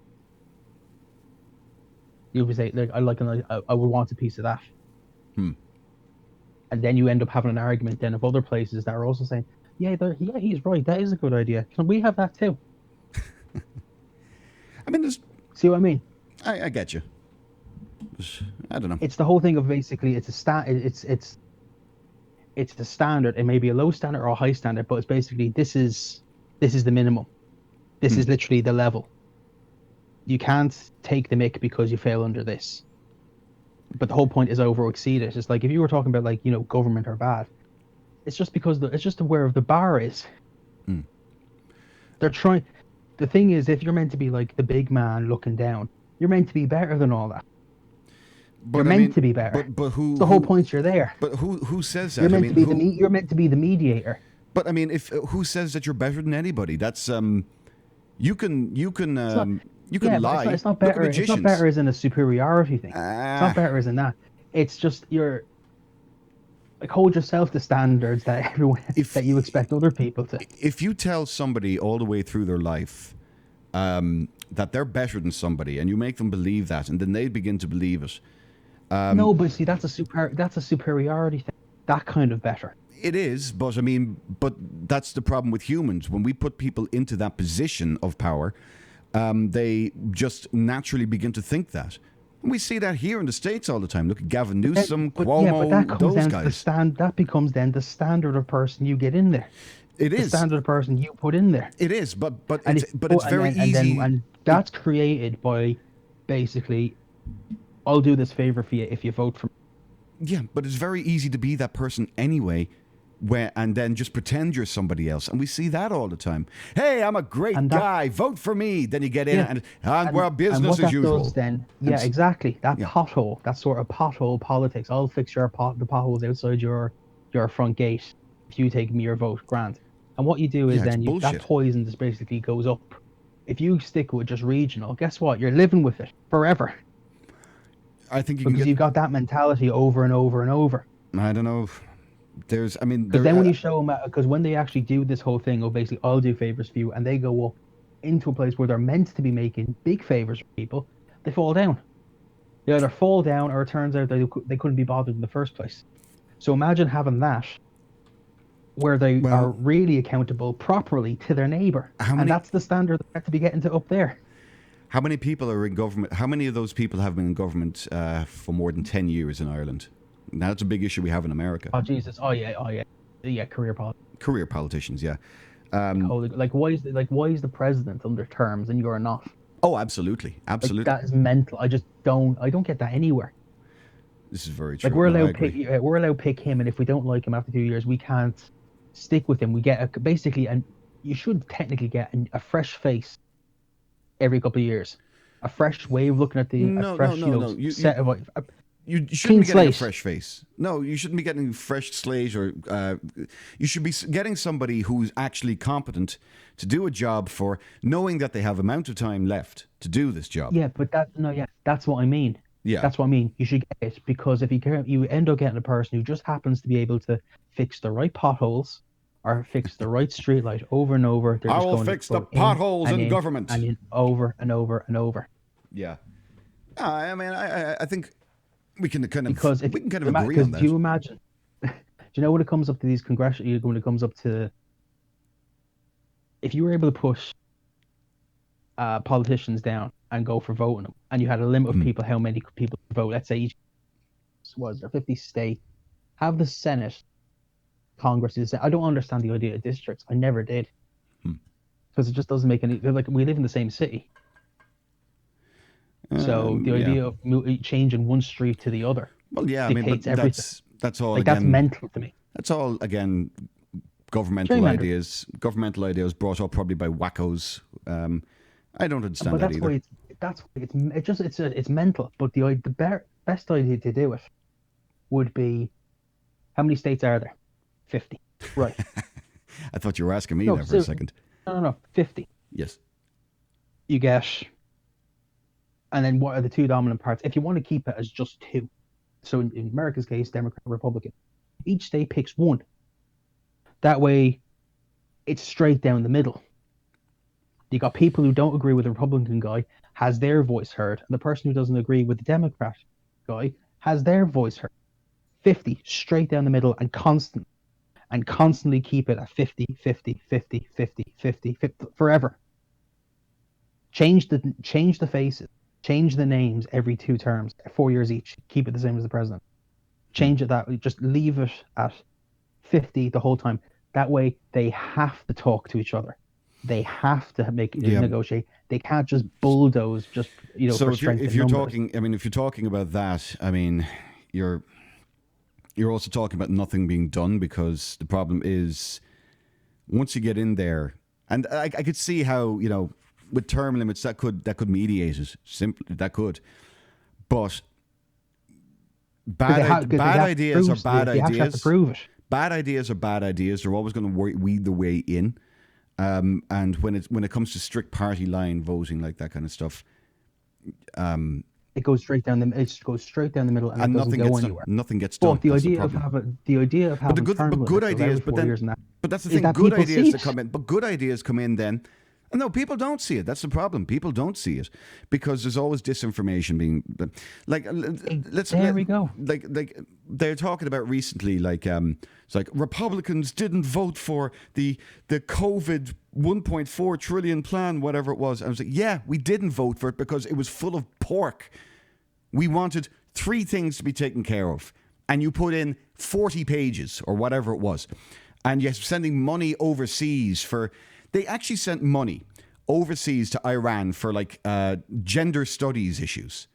you'll be saying, like, I would want a piece of that. And then you end up having an argument then of other places that are also saying, yeah, he's right, that is a good idea. Can we have that too? I mean, see what I mean? I get you. I don't know. It's the whole thing of basically it's the standard. It may be a low standard or a high standard, but it's basically this is the minimum. This is literally the level. You can't take the mick because you fail under this. But the whole point is over exceed it. It's like if you were talking about like, you know, government are bad. It's just because it's just where the bar is. They're trying. The thing is, if you're meant to be like the big man looking down, you're meant to be better than all that. But you're meant to be better. But who? The whole point you're there. But who says that? You're meant to be you're meant to be the mediator. But I mean, if who says that you're better than anybody? That's you can lie. It's not better. It's not better as in a superiority thing. It's not better as in that. It's just you're like hold yourself to standards that that you expect other people to. If you tell somebody all the way through their life that they're better than somebody, and you make them believe that, and then they begin to believe it. No, but see, that's a superiority thing. That kind of better. It is, but I mean, that's the problem with humans. When we put people into that position of power, they just naturally begin to think that. And we see that here in the States all the time. Look at Gavin Newsom, Cuomo, those guys. That becomes then the standard of person you get in there. It is the standard of person you put in there. It is, but it's very easy. And that's created by basically I'll do this favor for you if you vote for me. Yeah, but it's very easy to be that person anyway, and then just pretend you're somebody else. And we see that all the time. Hey, I'm a great guy. Vote for me. Then you get in well, business as usual. Does then, exactly. That pothole, that sort of pothole politics. I'll fix the potholes outside your front gate if you take me your vote, grand. And what you do is then that poison just basically goes up. If you stick with just regional, guess what? You're living with it forever. I think you've got that mentality over and over and over. I don't know. Because then when you show them, because when they actually do this whole thing of basically I'll do favors for you, and they go up into a place where they're meant to be making big favors for people, they fall down. They either fall down, or it turns out they couldn't be bothered in the first place. So imagine having that, where they are really accountable properly to their neighbour, and that's the standard they have to be getting to up there. How many people are in government? How many of those people have been in government for more than 10 years in Ireland? Now, that's a big issue we have in America. Oh, Jesus. Oh, yeah. Career politicians. Career politicians, yeah. Why is the president under terms and you're not? Oh, absolutely. Absolutely. That is mental. I don't get that anywhere. This is very true. We're allowed to pick him, and if we don't like him after 2 years, we can't stick with him. We get you should technically get a fresh face every couple of years, a fresh way of looking at set of. You shouldn't be getting a fresh face. No, you shouldn't be getting fresh slate, or you should be getting somebody who's actually competent to do a job for, knowing that they have amount of time left to do this job. Yeah, but that's what I mean. Yeah, that's what I mean. You should get it, because if you end up getting a person who just happens to be able to fix the right potholes or fix the right streetlight over and over. I will fix the potholes in government. And over and over and over. Yeah. I think we can kind of agree on that. Do you imagine? Do you know when it comes up to these when it comes up to, if you were able to push politicians down and go for voting them, and you had a limit of people, how many people could vote? Let's say each was there 50 states, have the Senate, Congress. I don't understand the idea of districts. I never did, because it just doesn't make any. Like, we live in the same city. So the idea of changing one street to the other, dictates everything. That's all. That's mental to me. That's all again. Governmental ideas brought up probably by wackos. I don't understand that either. It's mental. But the best idea to do it would be, how many states are there? 50. Right. I thought you were asking me there for a second. No. 50. Yes. You get. And then what are the two dominant parts? If you want to keep it as just two, so in America's case, Democrat, Republican, each state picks one. That way, it's straight down the middle. You got people who don't agree with the Republican guy, has their voice heard, and the person who doesn't agree with the Democrat guy has their voice heard. 50 straight down the middle, and constantly keep it at 50, 50, 50, 50, 50, 50 forever. Change the faces. Change the names every 2 terms, 4 years each. Keep it the same as the president. Change it that way. Just leave it at 50 the whole time. That way, they have to talk to each other. They have to negotiate. They can't just bulldoze. So if you're talking about that, you're also talking about nothing being done, because the problem is, once you get in there, and I could see how, with term limits, that could mediate it. Simply, that could. But bad ideas are bad ideas. Have to prove it. Bad ideas are bad ideas. They're always going to weed the way in. And when it comes to strict party line voting, like that kind of stuff, it goes straight down the middle, and it doesn't go anywhere. Nothing gets done. But the idea of having good ideas, but that's the thing. Good ideas that come in, but good ideas come in then. And no, people don't see it. That's the problem. People don't see it because there's always disinformation being There we go. Like they're talking about recently, it's like Republicans didn't vote for the COVID 1.4 trillion plan, whatever it was. I was like, yeah, we didn't vote for it because it was full of pork. We wanted 3 things to be taken care of, and you put in 40 pages or whatever it was, and you're sending money overseas for. They actually sent money overseas to Iran for gender studies issues.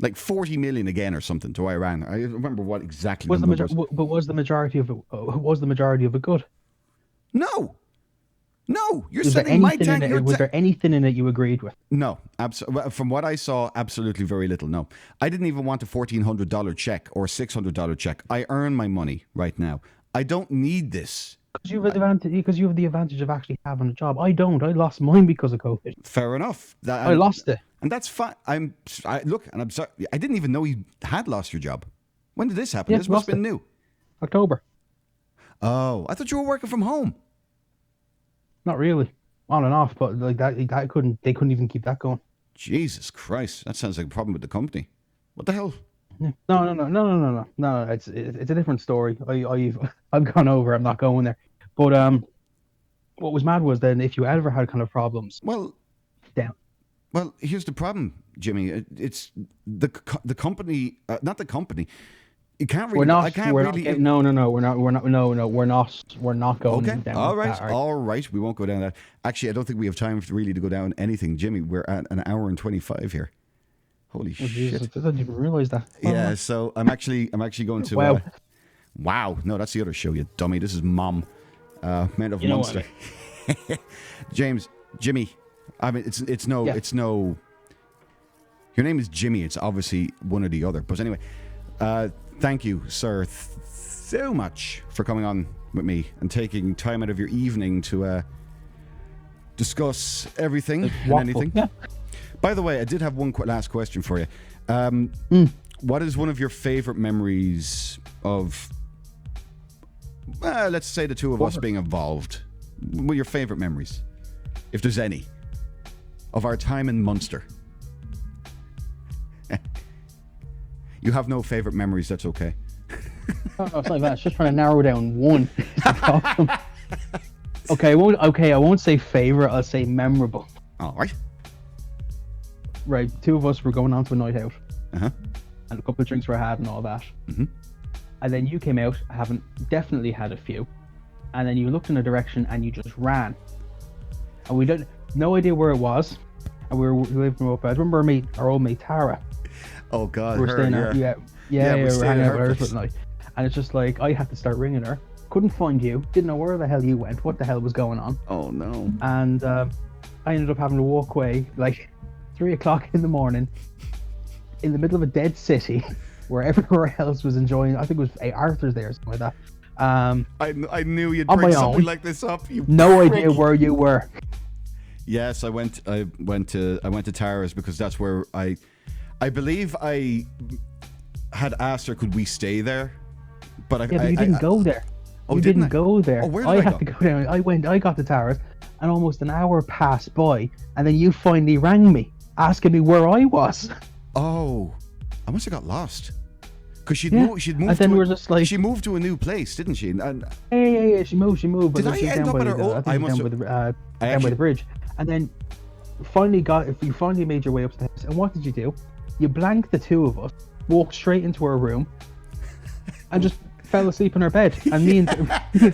Like 40 million again or something to Iran. I remember what exactly was the number was. But was the majority of it good? No. You're Was sending my there anything in it you agreed with? No, from what I saw, absolutely very little. No, I didn't even want a $1,400 check or $600 check. I earn my money right now. I don't need this. Because you have the advantage of actually having a job. I don't. I lost mine because of COVID. Fair enough. I lost it, and that's fine. I'm sorry. I didn't even know you had lost your job. When did this happen? This must have been new. October. Oh, I thought you were working from home. Not really, on and off, but like that they couldn't even keep that going. Jesus Christ, that sounds like a problem with the company. What the hell? Yeah. No. It's a different story. I've gone over. I'm not going there. But what was mad was then if you ever had kind of problems. Well, down. Well, here's the problem, Jimmy. It's the company, not the company. You can't really. We're not going okay. down. All right. We won't go down that. Actually, I don't think we have time to go down anything, Jimmy. We're at an hour and 25 here. Holy shit! Jesus, I didn't even realize that. Yeah. So I'm actually going to. Wow. Wow. No, that's the other show, you dummy. This is Mom, Men of Munster. Jimmy. I mean, it's no. Your name is Jimmy. It's obviously one or the other. But anyway. Thank you, sir, so much for coming on with me and taking time out of your evening to discuss everything and anything. Yeah. By the way, I did have one last question for you. What is one of your favorite memories of, let's say, the two of us being involved? What are your favorite memories, if there's any, of our time in Munster? You have no favorite memories, that's okay. Oh, it's like that. It's just trying to narrow down one. Okay, I won't say favorite, I'll say memorable. All right. Right, two of us were going on to a night out. Uh-huh. And a couple of drinks were had and all that. Mm-hmm. And then you came out, having definitely had a few. And then you looked in a direction and you just ran. And we had no idea where it was. And we lived up. I remember our old mate Tara. Oh God, we're staying her, we're hanging out with her for the night, and it's just like I had to start ringing her. Couldn't find you. Didn't know where the hell you went. What the hell was going on? Oh no! And I ended up having to walk away like 3 o'clock in the morning, in the middle of a dead city, where everywhere else was enjoying. I think it was Arthur's there or something like that. I knew you'd bring something like this up. No idea where you were. Yes, I went to Tara's because that's where I believe I had asked her, could we stay there? But you didn't go there. Oh, you didn't go there. Oh, where did I had to go down. I got to Tara's, and almost an hour passed by, and then you finally rang me, asking me where I was. Oh, I must have got lost. Because she'd moved. And then we're just like, she moved to a new place, didn't she? And yeah. She moved. Did I end up at her old? Down by the bridge, and then you finally made your way up to the house. And what did you do? You blanked the two of us, walked straight into our room, and just fell asleep in our bed. And me and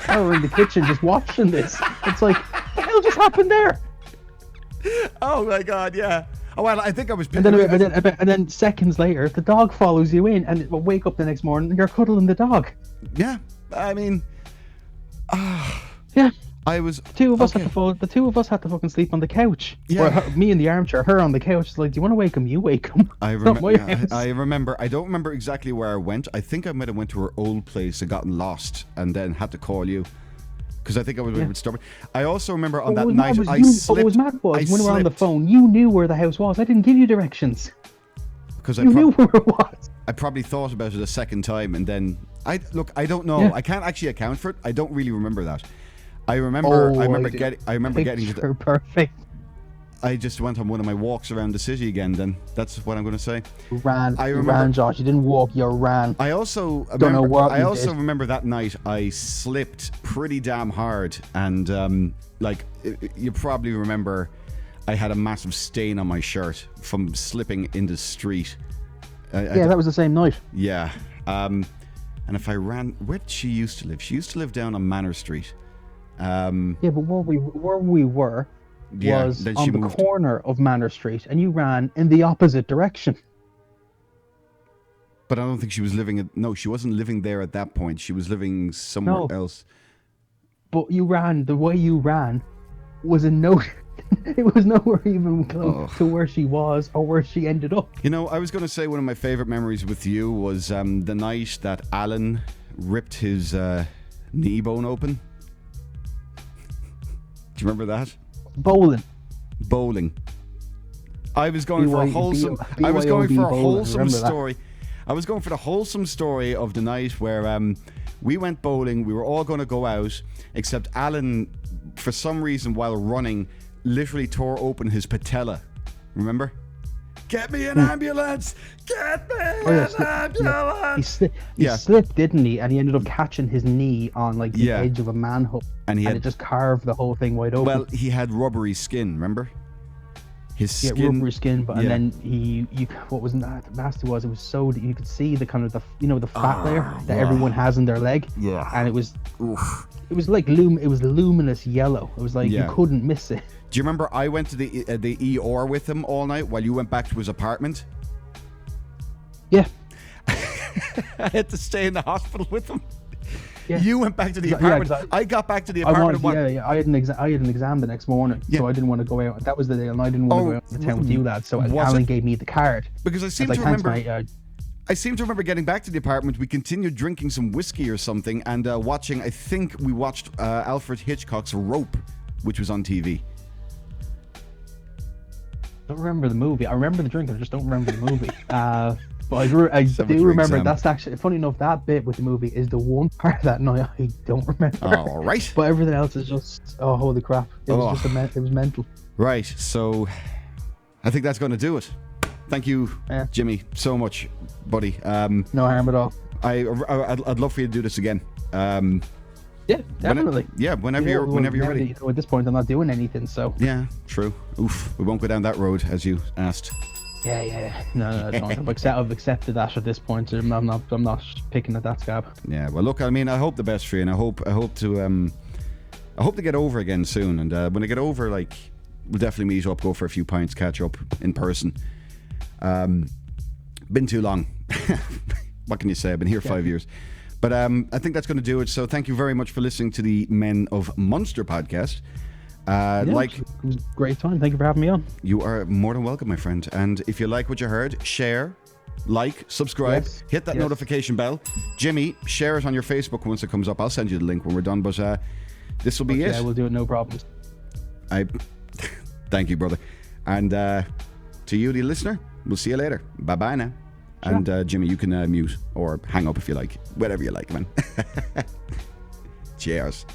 Tara were in the kitchen just watching this. It's like, what the hell just happened there? Oh my God, yeah. Oh well, I think I was. And then seconds later, the dog follows you in, and it will wake up the next morning and you're cuddling the dog. Yeah, I mean, yeah. I was the two of us had to fucking sleep on the couch. Yeah, me in the armchair, her on the couch. It's like, do you want to wake him? You wake him. I remember. I don't remember exactly where I went. I think I might have went to her old place and gotten lost, and then had to call you because I think I was a bit stubborn. I also remember on that night I slipped. What was mad was when we were on the phone, you knew where the house was. I didn't give you directions. Because you knew where it was. I probably thought about it a second time, and then I don't know. Yeah. I can't actually account for it. I don't really remember that. I remember getting to the, perfect. I just went on one of my walks around the city again. Then that's what I'm going to say. You ran, Josh. You didn't walk. You ran. I also remember that night I slipped pretty damn hard, and you probably remember, I had a massive stain on my shirt from slipping in the street. That was the same night. Yeah, and if I ran, where did she used to live? She used to live down on Manor Street. But where we were was on the corner of Manor Street, and you ran in the opposite direction. But I don't think she was living no, she wasn't living there at that point. She was living somewhere else. But the way you ran was a note. It was nowhere even close to where she was or where she ended up. You know, I was going to say one of my favourite memories with you was the night that Alan ripped his knee bone open. Do you remember that? Bowling. I was going for a wholesome. I was going for a wholesome story. I was going for the wholesome story of the night where we went bowling. We were all going to go out, except Alan, for some reason, while running, literally tore open his patella. Remember? Get me an ambulance! Get me an ambulance! He slipped, didn't he? And he ended up catching his knee on like the edge of a manhole, and it just carved the whole thing wide open. Well, he had rubbery skin. Remember? His skin, rubbery skin, but and then you what was nasty was it was so that you could see the kind of the fat layer that everyone has in their leg. Yeah, and it was like it was luminous yellow. It was like you couldn't miss it. Do you remember I went to the ER with him all night while you went back to his apartment? Yeah, I had to stay in the hospital with him. Yeah. You went back to the apartment. I got back to the apartment. I had an exam the next morning, so I didn't want to go out. That was the day, and I didn't want to go out to town with you, lad. So Alan gave me the card because I seem to remember. I seem to remember getting back to the apartment. We continued drinking some whiskey or something and watching. I think we watched Alfred Hitchcock's Rope, which was on TV. I don't remember the movie. I remember the drink. I just don't remember the movie. But I do remember. That's actually funny enough. That bit with the movie is the one part of that night I don't remember. All right. But everything else is just holy crap. It was just it was mental. Right. So I think that's going to do it. Thank you, Jimmy, so much, buddy. No harm at all. I'd love for you to do this again. Yeah, definitely. Whenever you're ready. You know, at this point, I'm not doing anything, so. Yeah, true. Oof, we won't go down that road as you asked. Yeah. No, don't. I've accepted that at this point. I'm not picking at that scab. Yeah. Well, look, I mean, I hope the best for you, and I hope to get over again soon. And when I get over, like, we'll definitely meet up, go for a few pints, catch up in person. Been too long. What can you say? I've been here 5 years. But I think that's going to do it. So thank you very much for listening to the Men of Munster podcast. It was a great time. Thank you for having me on. You are more than welcome, my friend. And if you like what you heard, share, like, subscribe, hit that notification bell. Jimmy, share it on your Facebook once it comes up. I'll send you the link when we're done. But this will be it. Yeah, we'll do it. No problem. Thank you, brother. And to you, the listener, we'll see you later. Bye-bye now. Sure. And Jimmy, you can mute or hang up if you like. Whatever you like, man. Cheers.